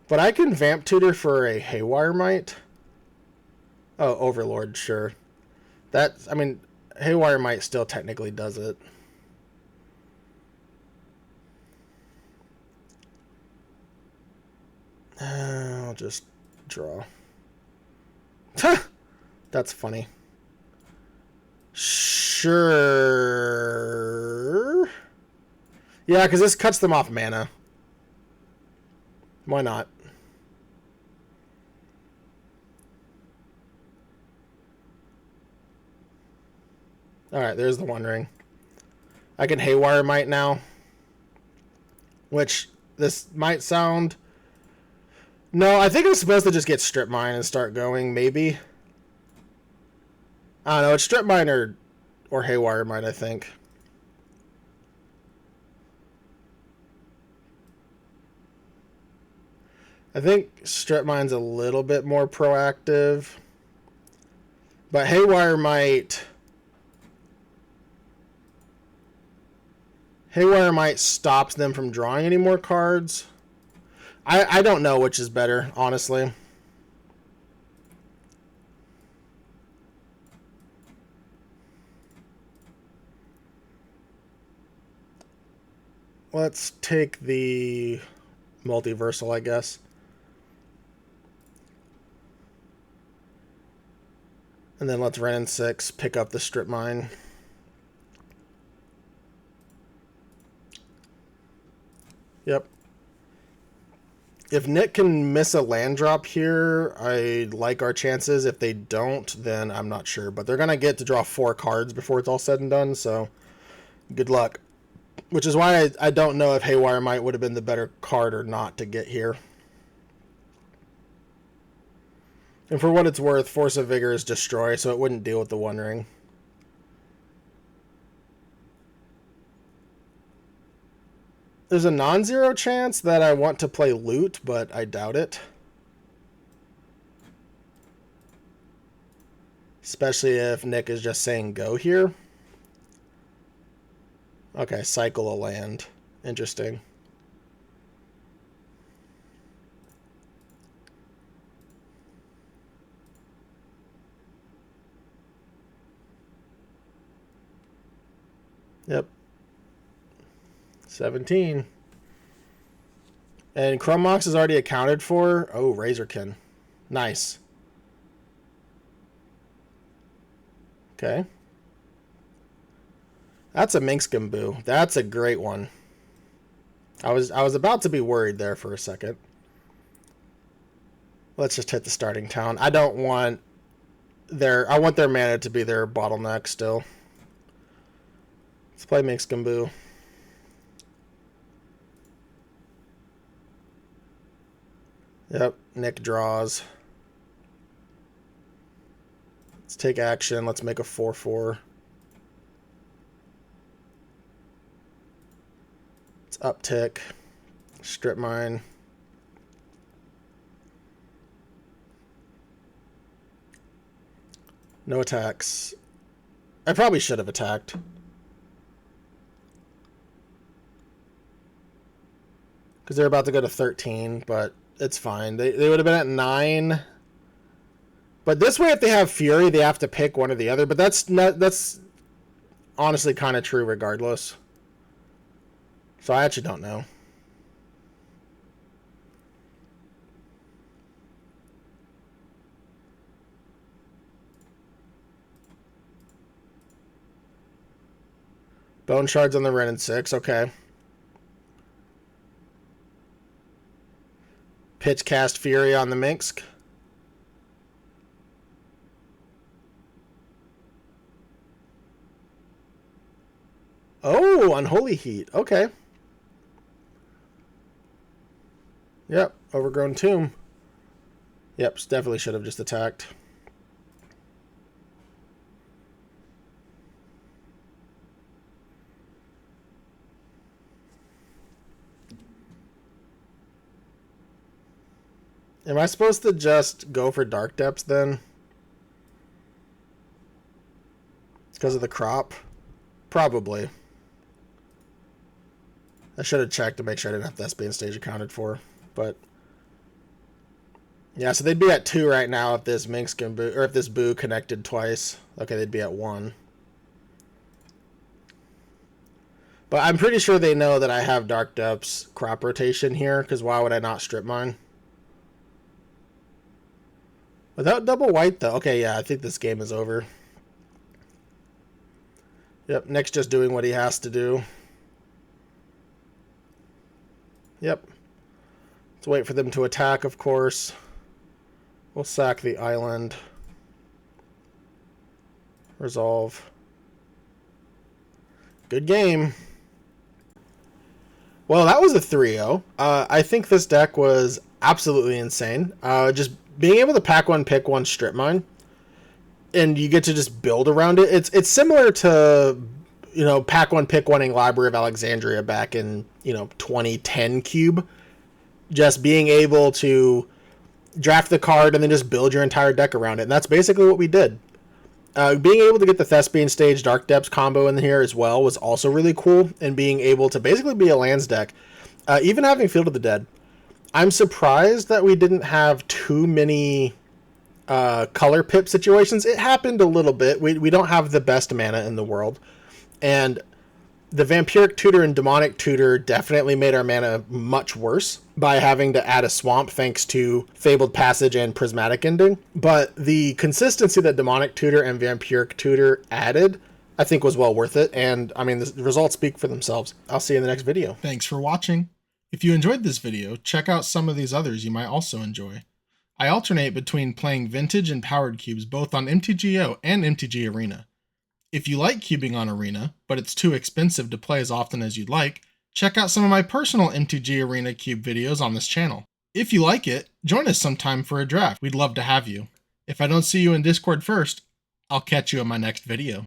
But I can Vamp Tutor for a Haywire Mite. Oh, Overlord, sure. That's, I mean, Haywire Mite still technically does it. I'll just draw. That's funny. Sure. Yeah, because this cuts them off mana. Why not? Alright, there's the One Ring. I can Haywire Mite now. Which, this might sound... no, I think I'm supposed to just get Strip Mine and start going, maybe. I don't know, it's Strip Mine or Haywire Mite, I think. I think Strip Mine's a little bit more proactive. But Haywire Mite... Haywire Mite stops them from drawing any more cards. I don't know which is better, honestly. Let's take the Multiversal, I guess. And then let's Ren in 6, pick up the Strip Mine. Yep. If Nick can miss a land drop here, I like our chances. If they don't, then I'm not sure. But they're going to get to draw 4 cards before it's all said and done, so good luck. Which is why I don't know if Haywire Mite would have been the better card or not to get here. And for what it's worth, Force of Vigor is Destroy, so it wouldn't deal with the One Ring. There's a non-zero chance that I want to play Loot, but I doubt it. Especially if Nick is just saying go here. Okay, cycle a land. Interesting. Yep. 17. And Chrome Mox is already accounted for. Oh, Razorkin. Nice. Okay. That's a Minxgamboo. That's a great one. I was about to be worried there for a second. Let's just hit the starting town. I don't want I want their mana to be their bottleneck still. Let's play Minxgamboo. Yep, Nick draws. Let's take action. Let's make a 4/4. Let's uptick. Strip mine. No attacks. I probably should have attacked. Because they're about to go to 13, but it's fine. They would have been at 9. But this way, if they have Fury, they have to pick one or the other. But that's honestly kind of true regardless. So I actually don't know. Bone Shards on the Ren and 6, okay. Pitch Cast Fury on the Minsk. Oh, Unholy Heat, okay. Yep, Overgrown Tomb. Yep, definitely should have just attacked. Am I supposed to just go for Dark Depths then? Because of the crop? Probably. I should have checked to make sure I didn't have Thespian Stage accounted for. But yeah, so they'd be at 2 right now if this Minxgamboo, or if this Boo connected twice. Okay, they'd be at 1. But I'm pretty sure they know that I have Dark Depths crop rotation here, because why would I not strip mine? Without double white, though. Okay, yeah, I think this game is over. Yep, Nick's just doing what he has to do. Yep. Let's wait for them to attack, of course. We'll sack the island. Resolve. Good game. Well, that was a 3-0. I think this deck was absolutely insane. Just being able to pack one, pick one, strip mine, and you get to just build around it. It's similar to, pack one, pick one in Library of Alexandria back in, 2010 Cube. Just being able to draft the card and then just build your entire deck around it. And that's basically what we did. Being able to get the Thespian Stage Dark Depths combo in here as well was also really cool. And being able to basically be a lands deck. Even having Field of the Dead. I'm surprised that we didn't have too many color pip situations. It happened a little bit. We don't have the best mana in the world. And the Vampiric Tutor and Demonic Tutor definitely made our mana much worse by having to add a swamp thanks to Fabled Passage and Prismatic Ending. But the consistency that Demonic Tutor and Vampiric Tutor added, I think, was well worth it. And, I mean, the results speak for themselves. I'll see you in the next video. Thanks for watching. If you enjoyed this video, check out some of these others you might also enjoy. I alternate between playing Vintage and Powered Cubes both on MTGO and MTG Arena. If you like cubing on Arena, but it's too expensive to play as often as you'd like, check out some of my personal MTG Arena Cube videos on this channel. If you like it, join us sometime for a draft. We'd love to have you. If I don't see you in Discord first, I'll catch you in my next video.